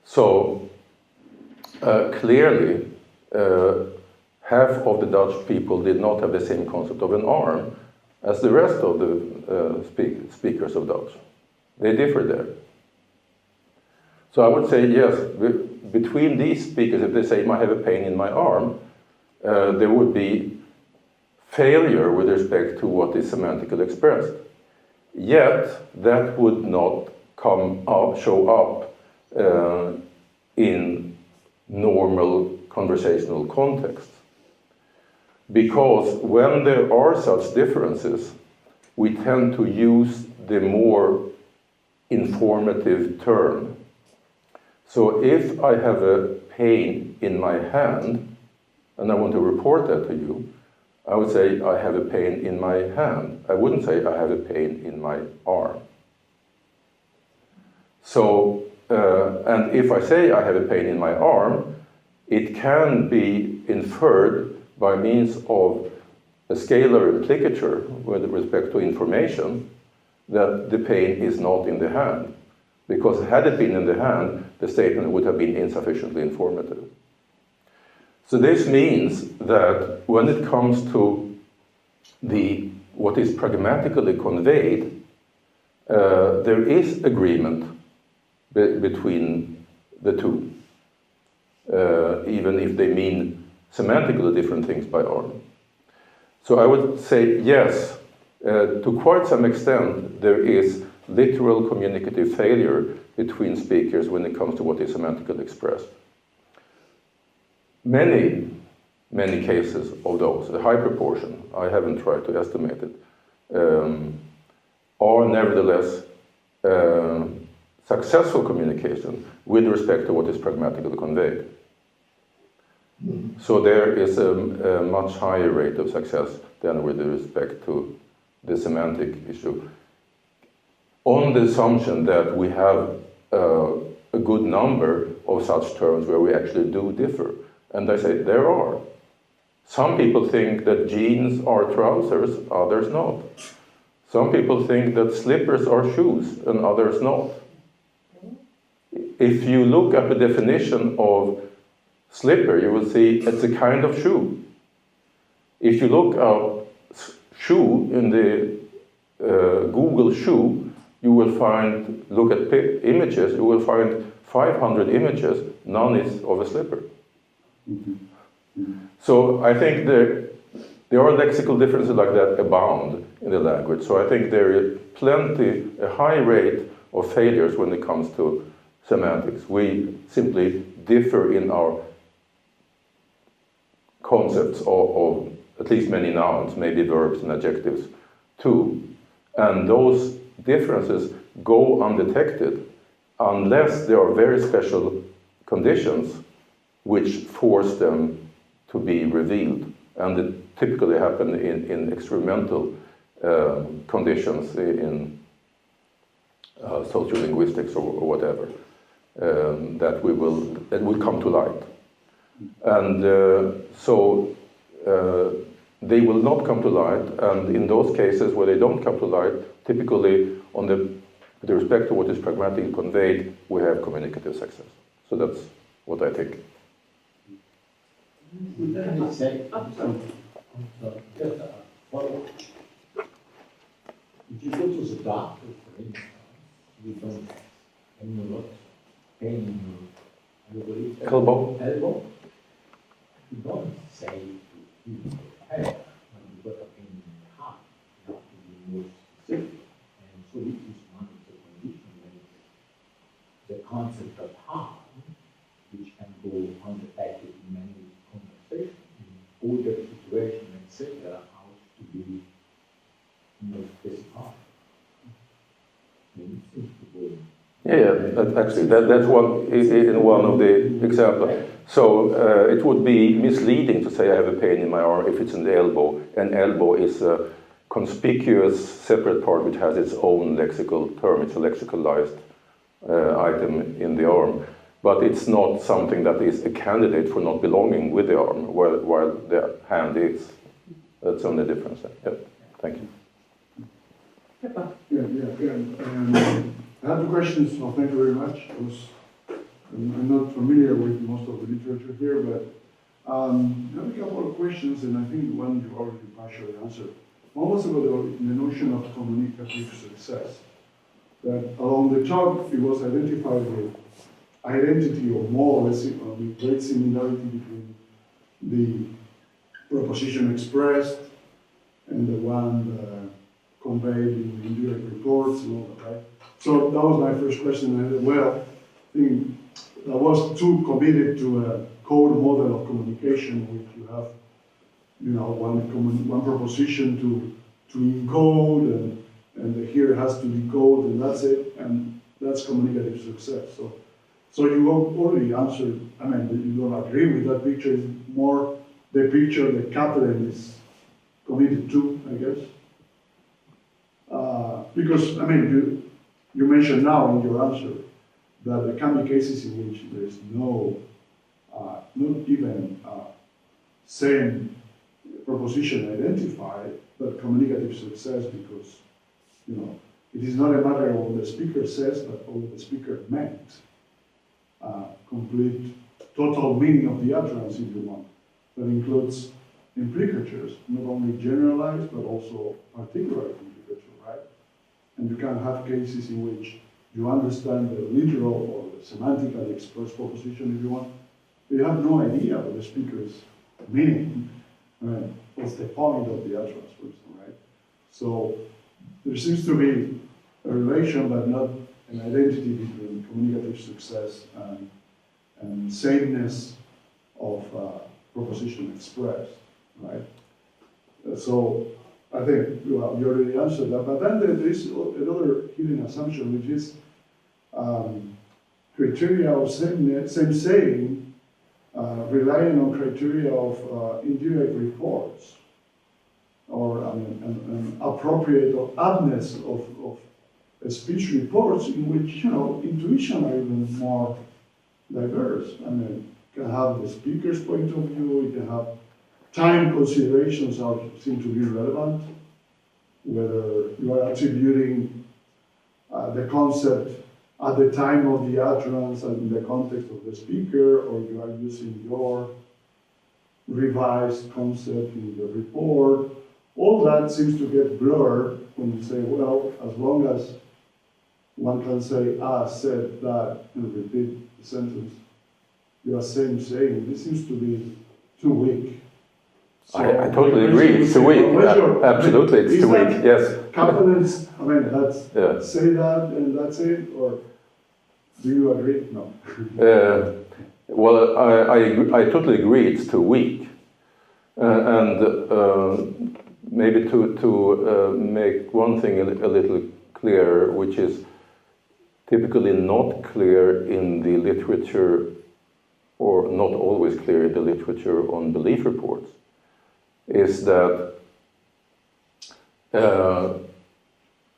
So, clearly, half of the Dutch people did not have the same concept of an arm as the rest of the speakers of Dutch. They differ there. So I would say, yes, between these speakers, if they say, I have a pain in my arm, there would be failure with respect to what is semantically expressed. Yet, that would not show up in normal conversational contexts. Because when there are such differences, we tend to use the more informative term. So if I have a pain in my hand, and I want to report that to you, I would say I have a pain in my hand. I wouldn't say I have a pain in my arm. So, and if I say I have a pain in my arm, it can be inferred by means of a scalar implicature with respect to information that the pain is not in the hand. Because had it been in the hand, the statement would have been insufficiently informative. So this means that when it comes to what is pragmatically conveyed, there is agreement between the two, even if they mean semantically different things by arm. So I would say yes, to quite some extent there is literal communicative failure between speakers when it comes to what is semantically expressed. Many cases of those, a high proportion, I haven't tried to estimate it, are nevertheless successful communication with respect to what is pragmatically conveyed. So there is a much higher rate of success than with respect to the semantic issue, on the assumption that we have a good number of such terms where we actually do differ. And I say there are. Some people think that jeans are trousers, others not. Some people think that slippers are shoes, and others not. If you look at the definition of slipper, you will see it's a kind of shoe. If you look up shoe in the Google shoe, you will find, look at images, you will find 500 images, none is of a slipper. So I think there are lexical differences like that abound in the language. So I think there is a high rate of failures when it comes to semantics. We simply differ in our concepts of at least many nouns, maybe verbs and adjectives too. And those differences go undetected unless there are very special conditions which force them to be revealed. And it typically happen in experimental conditions in sociolinguistics or whatever, that will come to light. And so they will not come to light, and in those cases where they don't come to light, typically with respect to what is pragmatically conveyed, we have communicative success. So that's what I think. Let me say, just a follow-up. If you go to the doctor, for instance, you don't have any lot pain in your elbow. You don't say to him, hey, when you got a pain in the heart, you have to be more specific. And so this is one of the conditions when the concept of harm, which can go undetected in many conversations, in older situations, etc., how to be more specific. Actually, that's one in one of the examples. So it would be misleading to say I have a pain in my arm if it's in the elbow. An elbow is a conspicuous separate part which has its own lexical term. It's a lexicalized item in the arm. But it's not something that is a candidate for not belonging with the arm, while the hand is. That's the only difference. Yeah. Thank you. I have two questions. Well, thank you very much. I'm not familiar with most of the literature here, but I have a couple of questions, and I think one you already partially answered. One was about the notion of communicative success. That along the top, it was identified with identity or more or less great similarity between the proposition expressed and the one conveyed in indirect reports and all that, right? So that was my first question. I think I was too committed to a code model of communication, which you have, one proposition to encode, and here it has to decode, and that's it, and that's communicative success. So you already answered. I mean, you don't agree with that picture. It's more the picture that Catherine is committed to, I guess. Because, I mean, you mentioned now in your answer that there can be cases in which there's no, not even same proposition identified, but communicative success because, it is not a matter of what the speaker says, but what the speaker meant. Complete, total meaning of the utterance, if you want. That includes implicatures, not only generalized, but also particular implicature, right? And you can have cases in which you understand the literal or the semantically expressed proposition, if you want, but you have no idea what the speaker's meaning. I mean, what's the point of the utterance, for instance, right? So there seems to be a relation, but not an identity between communicative success and sameness of proposition expressed, right? So I think you already answered that, but then there is another hidden assumption, which is criteria of same saying relying on criteria of indirect reports, or an appropriate or aptness of speech reports in which, intuition are even more diverse. I mean, you can have the speaker's point of view, you can have time considerations seem to be relevant, whether you are attributing the concept at the time of the utterance and in the context of the speaker, or you are using your revised concept in the report. All that seems to get blurred when you say, well, as long as one can say, said that, and repeat the sentence. You are saying, this seems to be too weak. So I totally agree, it's too weak. Absolutely, it's too weak, yes. Confidence, I mean, that's, Yeah. say that and that's it, or do you agree? No. Well, I totally agree it's too weak. And maybe to make one thing a little clearer, which is typically not clear in the literature, or not always clear in the literature on belief reports, is that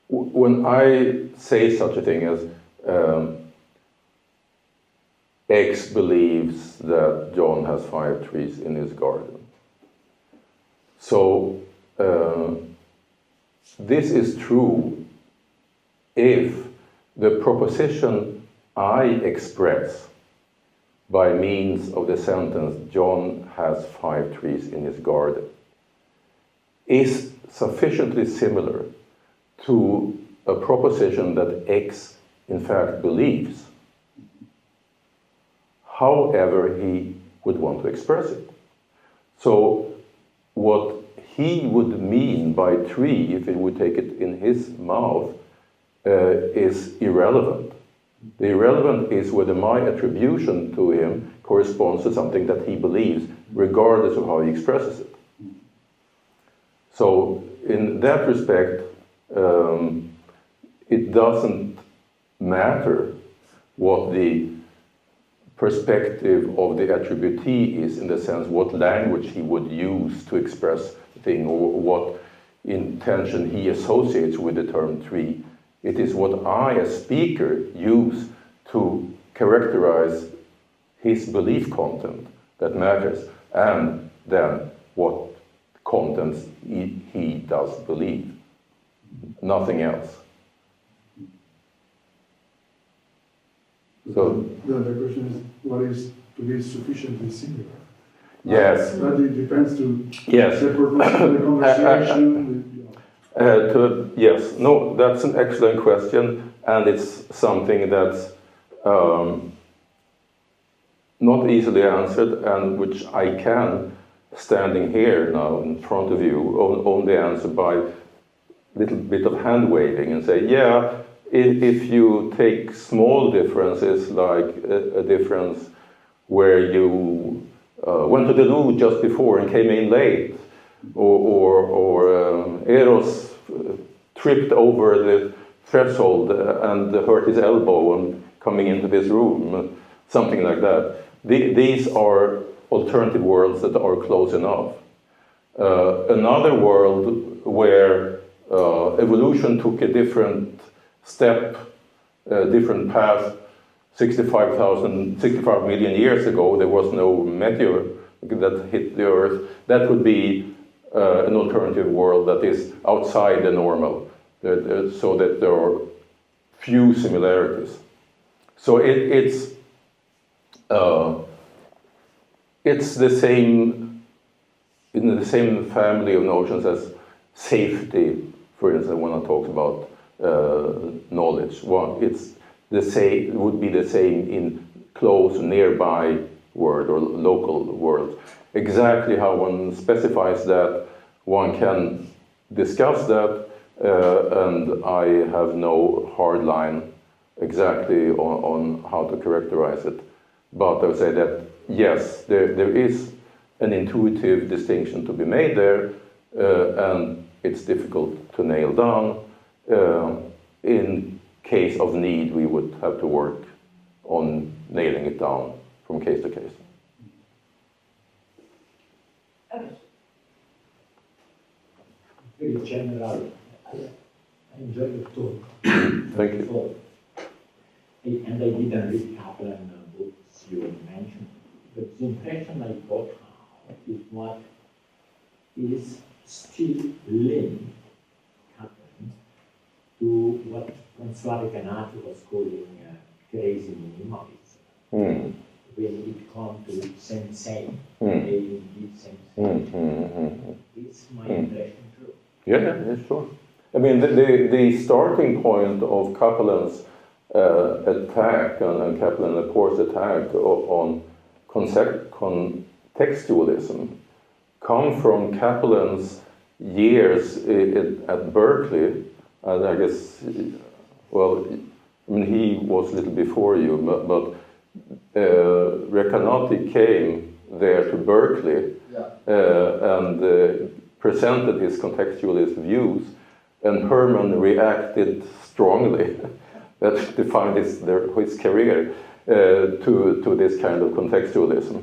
when I say such a thing as X believes that John has 5 trees in his garden. So this is true if the proposition I express by means of the sentence John has 5 trees in his garden is sufficiently similar to a proposition that X in fact believes, however he would want to express it. So what he would mean by tree, if he would take it in his mouth, is irrelevant. The irrelevant is whether my attribution to him corresponds to something that he believes, regardless of how he expresses it. So in that respect, it doesn't matter what the perspective of the attributee is, in the sense what language he would use to express the thing, or what intention he associates with the term tree. It is what I, as speaker, use to characterize his belief content that matters, and then what contents he does believe. Nothing else. So Then the question is, what is to be sufficiently similar? yes. That it depends to Yes. the purpose of the conversation. Yes, no, that's an excellent question, and it's something that's not easily answered, and which I can, standing here now in front of you, only answer by a little bit of hand waving and say, yeah, if you take small differences, like a difference where you went to the loo just before and came in late, or Eros tripped over the threshold and hurt his elbow on coming into this room, something like that. These are alternative worlds that are close enough. Another world where evolution took a different step, a different path, 65 million years ago, there was no meteor that hit the Earth. That would be an alternative world that is outside the normal, so that there are few similarities. So it's the same, in the same family of notions as safety, for instance, when I talk about knowledge. Well, it's the same, it would be the same in close, nearby world or local world. Exactly how one specifies that, one can discuss that, and I have no hard line exactly on how to characterize it. But I would say that, yes, there is an intuitive distinction to be made there, and it's difficult to nail down. In case of need, we would have to work on nailing it down from case to case. Very general. I enjoy your talk. Thank you. So, and I didn't read Kaplan books you mentioned, but the impression I got now is what is still linked, Kaplan, to what François Recanati was calling crazy minimalism. When it comes to same, indeed same. Is my impression true? Yeah, sure. I mean, the starting point of Kaplan's attack and Kaplan and Laporte's attack on contextualism come from Kaplan's years at Berkeley. And I guess, well, I mean, he was a little before you, but Recanati came there to Berkeley and presented his contextualist views, and Herman reacted strongly. That defined his career to this kind of contextualism.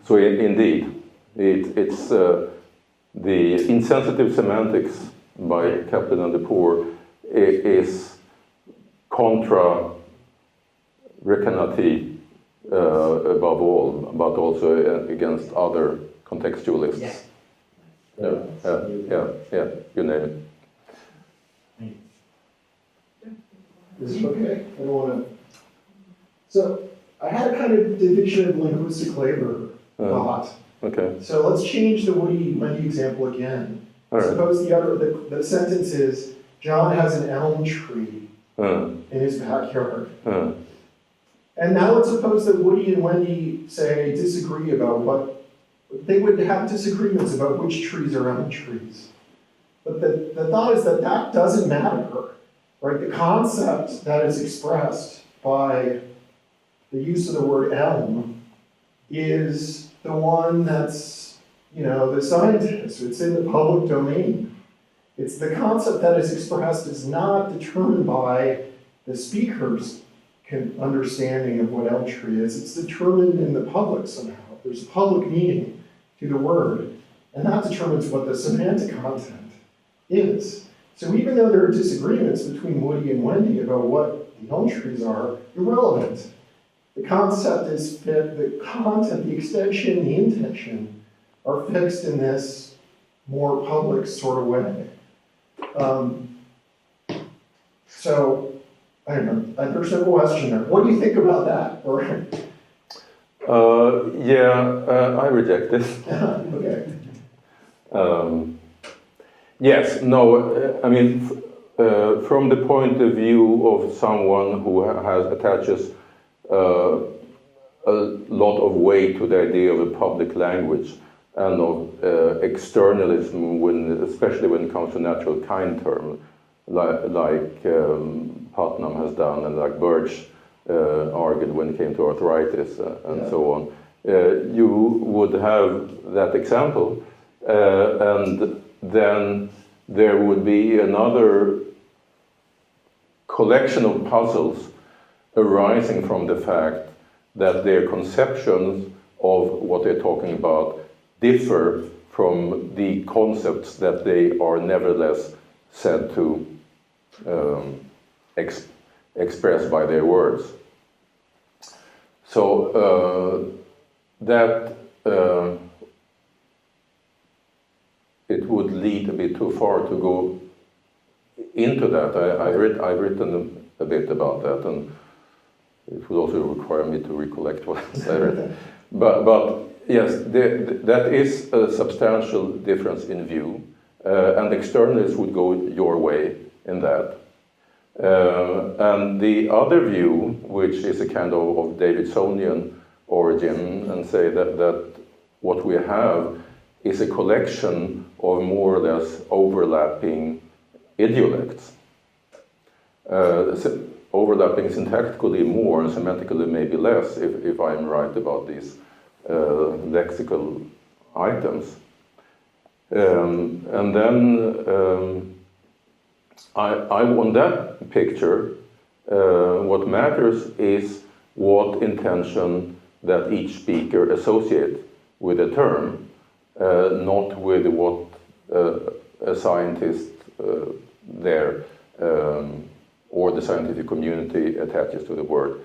So indeed, it's the insensitive semantics by Kaplan and Lepore is contra Recanati above all, but also against other contextualists. Yeah, you name it. Is it okay? I don't want to. So I had a kind of division of linguistic labor thought. Okay. So let's change the Wendy example again. All right. Suppose the sentence is, John has an elm tree in his backyard. And now let's suppose that Woody and Wendy say disagree about what, they would have disagreements about which trees are elm trees. But the thought is that doesn't matter, right? The concept that is expressed by the use of the word elm is the one that's, the scientist. It's in the public domain. It's the concept that is expressed is not determined by the speaker's understanding of what elm tree is. It's determined in the public somehow. There's a public meaning to the word, and that determines what the semantic content is. So even though there are disagreements between Woody and Wendy about what the elm trees are, irrelevant. The concept is fit, the content, the extension, the intention are fixed in this more public sort of way. So, I don't know, there's no question there. What do you think about that? I reject this. Okay. Yes, no, I mean, from the point of view of someone who attaches a lot of weight to the idea of a public language and of externalism, especially when it comes to natural kind term, like Putnam has done and like Birch argued when it came to arthritis and so on. You would have that example, and then there would be another collection of puzzles arising from the fact that their conceptions of what they're talking about differ from the concepts that they are nevertheless said to express by their words. So that it would lead a bit too far to go into that. I've written a bit about that, and it would also require me to recollect what I read. But yes, that is a substantial difference in view, and externalists would go your way in that. And the other view, which is a kind of Davidsonian origin, and say that what we have is a collection of more or less overlapping idiolects. Overlapping syntactically more and semantically maybe less, if I'm right about these lexical items. And then on that picture, what matters is what intention that each speaker associates with a term, not with what a scientist there or the scientific community attaches to the word.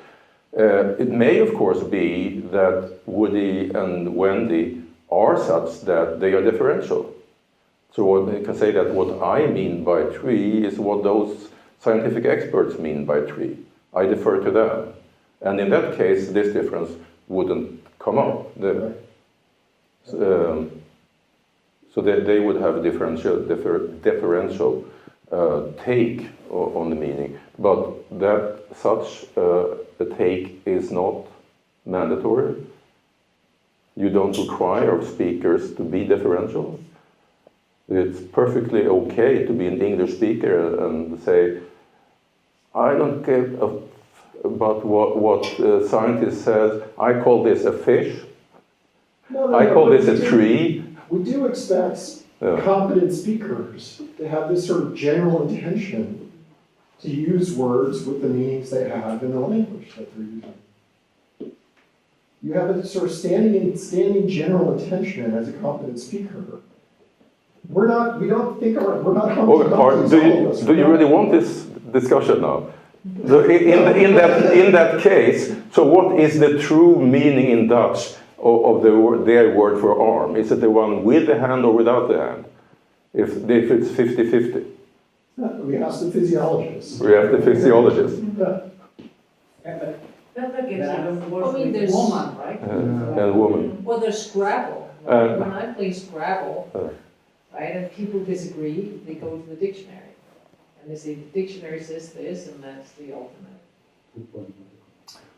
It may, of course, be that Woody and Wendy are such that they are differential. So you can say that what I mean by tree is what those scientific experts mean by tree. I defer to them. And in that case, this difference wouldn't come up. So they would have differential take on the meaning, but that such a take is not mandatory. You don't require speakers to be differential. It's perfectly okay to be an English speaker and say, I don't care about what scientist says. I call this a fish. I call this a tree. We do expect competent speakers to have this sort of general intention to use words with the meanings they have in the language that they're using. You have a sort of standing general intention as a competent speaker. We're not Humpty Dumpty. Do you really want this discussion now? In that case, so what is the true meaning in Dutch of their word for arm? Is it the one with the hand or without the hand? If it's 50-50? We ask the physiologists. We have the physiologists. That gives even worse I mean, with there's- woman, right? And woman. Well, there's Scrabble. When I play Scrabble, right, and people disagree, they go to the dictionary. And they say, the dictionary says this, and that's the ultimate. Good point.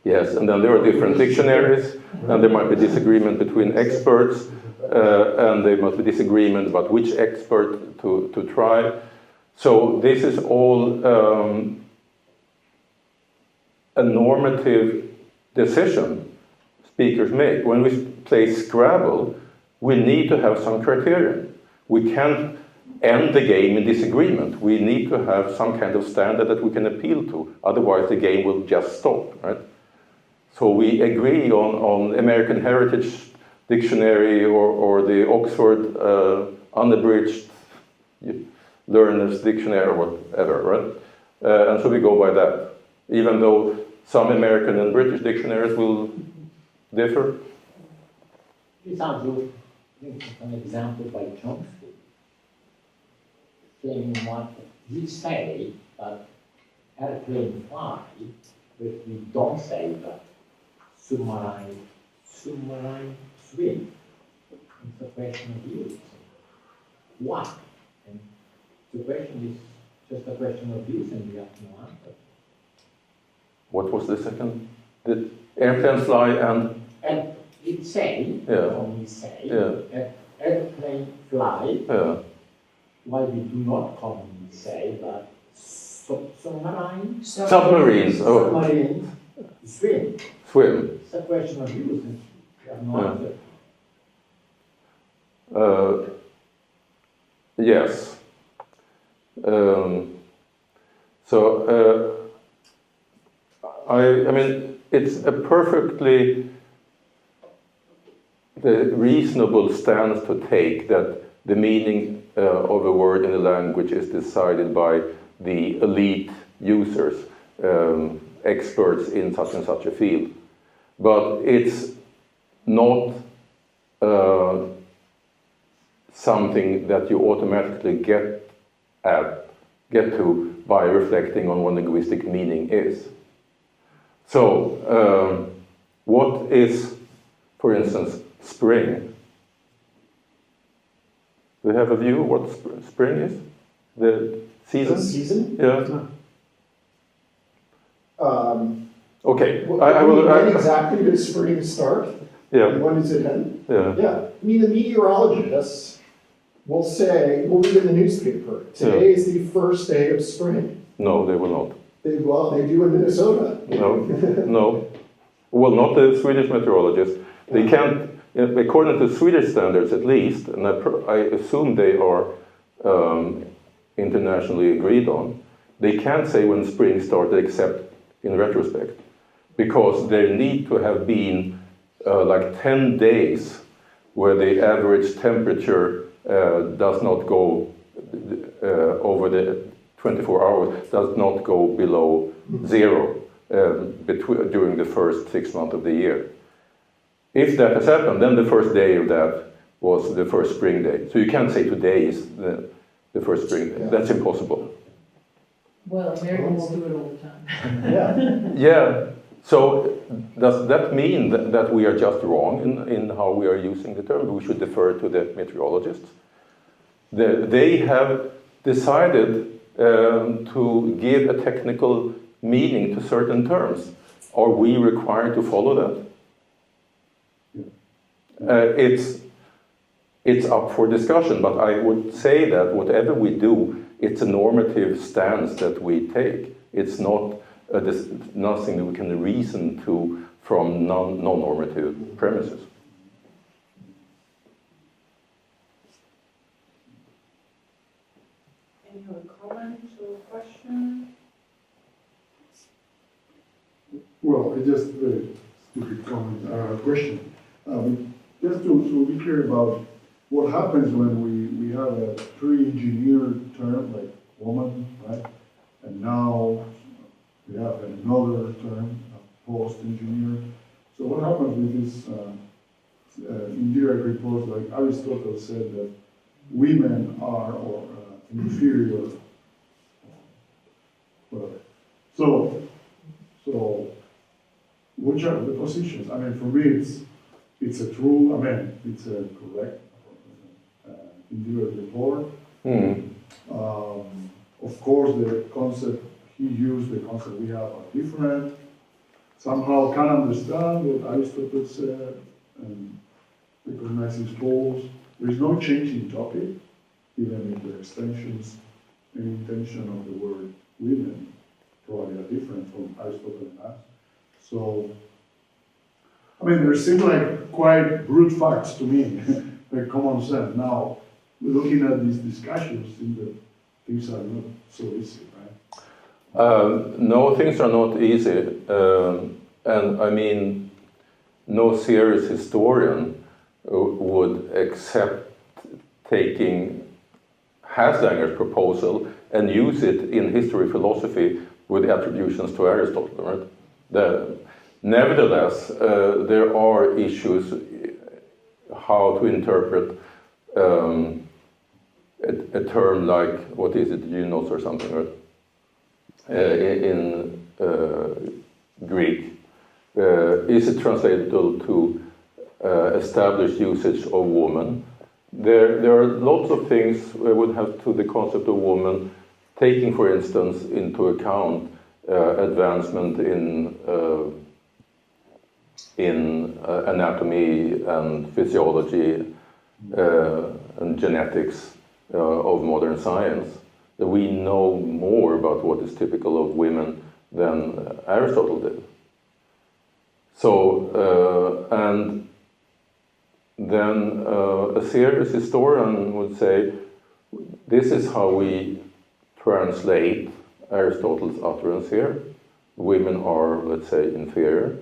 Yes, and then there are different dictionaries, and there might be disagreement between experts, and there must be disagreement about which expert to try. So this is all a normative decision speakers make. When we play Scrabble, we need to have some criterion. We can't end the game in disagreement. We need to have some kind of standard that we can appeal to. Otherwise, the game will just stop, right? So we agree on American Heritage Dictionary or the Oxford unabridged Learner's Dictionary or whatever, right? And so we go by that, even though some American and British dictionaries will differ. It sounds good. I think it's an example by Chomsky, saying what he say that airplane fly, but we don't say that submarine swim. It's a question of use. Why? And the question is just a question of use, and we have no answer. What was the second? The airplane fly and And it say, Yeah. only say, Yeah. airplane fly. yeah, Why we do not commonly say that submarine submarines. Oh, submarines swim. swim. It's a question of use, and we have no Yeah. answer. Yes. I mean, it's a perfectly reasonable stance to take that the meaning of a word in a language is decided by the elite users, experts in such and such a field. But it's not something that you automatically get to by reflecting on what linguistic meaning is. So, what is, for instance, spring? Do you have a view of what spring is? The season? The season? Yeah. Okay. When exactly does spring start? Yeah. And when does it end? Yeah. Yeah, I mean, the meteorologists will say, we'll read in the newspaper, today is the first day of spring. No, they will not. They do in Minnesota. No, no. Well, not the Swedish meteorologists. They can't, according to Swedish standards at least, and I assume they are internationally agreed on, they can't say when spring started except in retrospect, because there need to have been like 10 days where the average temperature does not go over the 24 hours, does not go below zero during the first 6 months of the year. If that has happened, then the first day of that was the first spring day. So you can't say today is the first spring day. Yeah. That's impossible. Well, Americans do it all the time. Yeah. Yeah. So does that mean that we are just wrong in how we are using the term? We should defer to the meteorologists. They have decided to give a technical meaning to certain terms. Are we required to follow that? It's up for discussion, but I would say that whatever we do, it's a normative stance that we take. It's not nothing that we can reason to from non-normative premises. Any other comments or questions? Well, it's just a stupid comment, question. Just to be clear about what happens when we have a pre-engineered term like woman, right? And now we have another term, post-engineered. So what happens with this indirect reports, like Aristotle said that women are or inferior, whatever. So which are the positions? I mean, for me, it's a true, I mean, it's a correct indirect report. Of course, the concept he used, the concept we have are different. Somehow can understand what Aristotle said and recognize his goals. There is no change in topic, even if the extensions and intention of the word women probably are different from Aristotle and us. So, I mean, they seem like quite brute facts to me, like common sense. Now, looking at these discussions, I think that things are not so easy, right? No, things are not easy. And I mean, no serious historian would accept taking Haslanger's proposal and use it in history philosophy with attributions to Aristotle, right? Nevertheless, there are issues how to interpret a term like, what is it, genius or something, right? In Greek. Is it translatable to established usage of woman? There are lots of things we would have to the concept of woman, taking, for instance, into account advancement in anatomy and physiology and genetics of modern science. That we know more about what is typical of women than Aristotle did. So, and then a serious historian would say, this is how we translate Aristotle's utterance here. Women are, let's say, inferior.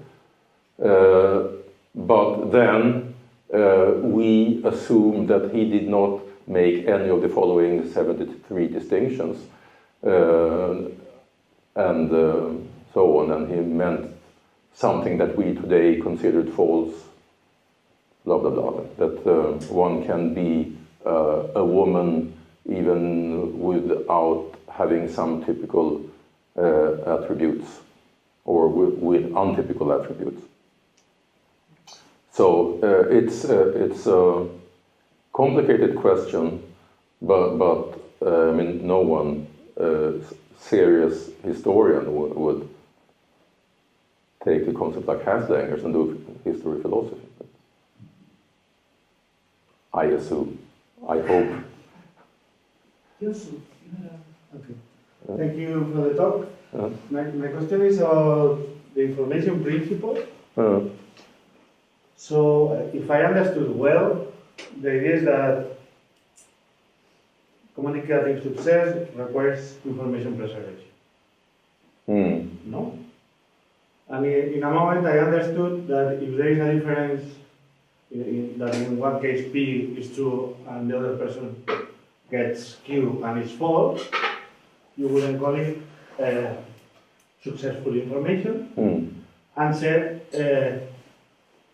But then we assume that he did not make any of the following 73 distinctions, and so on, and he meant something that we today considered false, blah, blah, blah, that one can be a woman even without having some typical attributes, or with untypical attributes. So it's a complicated question, but I mean, no one serious historian would take a concept like Haslanger's and do history philosophy. I assume, I hope. Yes. Okay. Thank you for the talk. My question is about the information principle. So, if I understood well, the idea is that communicative success requires information preservation. No? And in a moment I understood that if there is a difference, that in one case P is true and the other person gets Q and it's false, you wouldn't call it successful information, and said,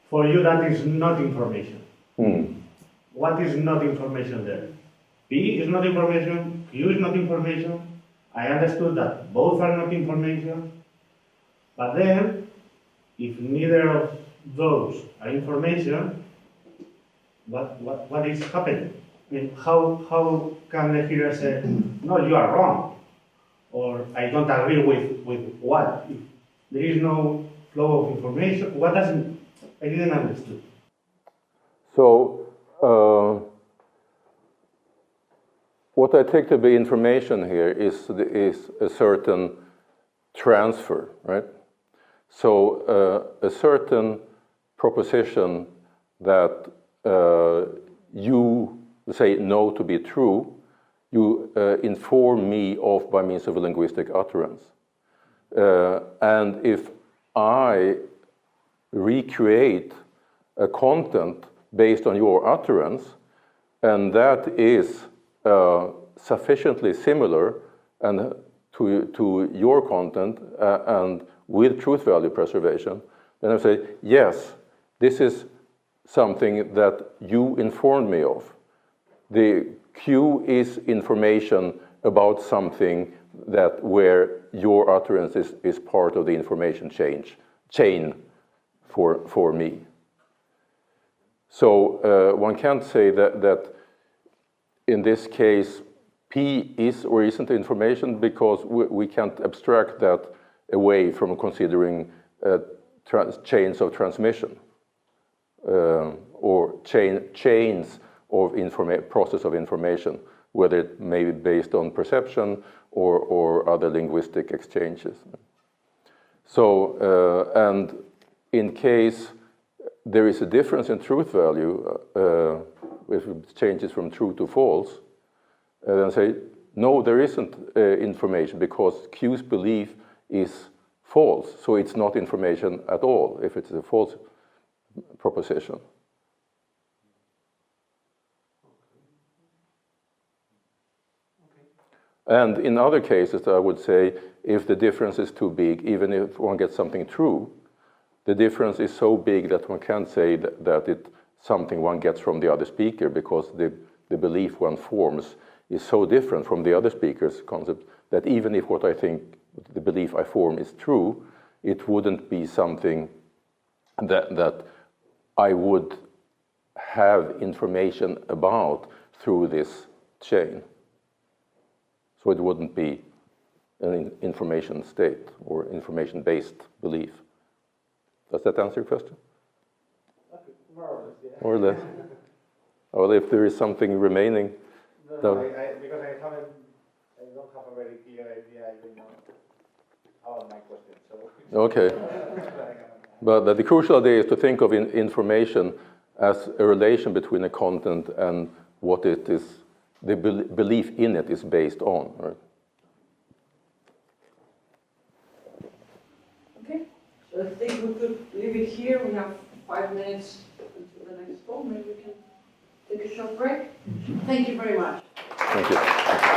for you that is not information. What is not information there? P is not information, Q is not information. I understood that both are not information, but then, if neither of those are information, what is happening? I mean, how can the hearer say, no, you are wrong? or I don't agree with what. If there is no flow of information, what doesn't, I didn't understand. So, what I take to be information here is a certain transfer, right? So, a certain proposition that you say know to be true, you inform me of by means of a linguistic utterance. And if I recreate a content based on your utterance, and that is sufficiently similar and to your content and with truth value preservation, then I say, yes, this is something that you informed me of. The Q is information about something that where your utterance is part of the information chain for me. So one can't say that in this case P is or isn't information, because we can't abstract that away from considering chains of transmission or chains of process of information, whether it may be based on perception or other linguistic exchanges. So, and in case there is a difference in truth value, if it changes from true to false, then say, no, there isn't information because Q's belief is false, so it's not information at all if it's a false proposition. And in other cases, I would say, if the difference is too big, even if one gets something true, the difference is so big that one can't say that it's something one gets from the other speaker, because the belief one forms is so different from the other speaker's concept that even if what I think, the belief I form is true, it wouldn't be something that I would have information about through this chain. So it wouldn't be an information state or information-based belief. Does that answer your question? More or less, yeah. More or less. Well, if there is something remaining. No, because I don't have a very clear idea, about my question. So. Okay. But the crucial idea is to think of information as a relation between a content and what it is, the belief in it is based on. Right? Okay, so I think we could leave it here. We have 5 minutes until the next call. Maybe we can take a short break. Thank you very much. Thank you.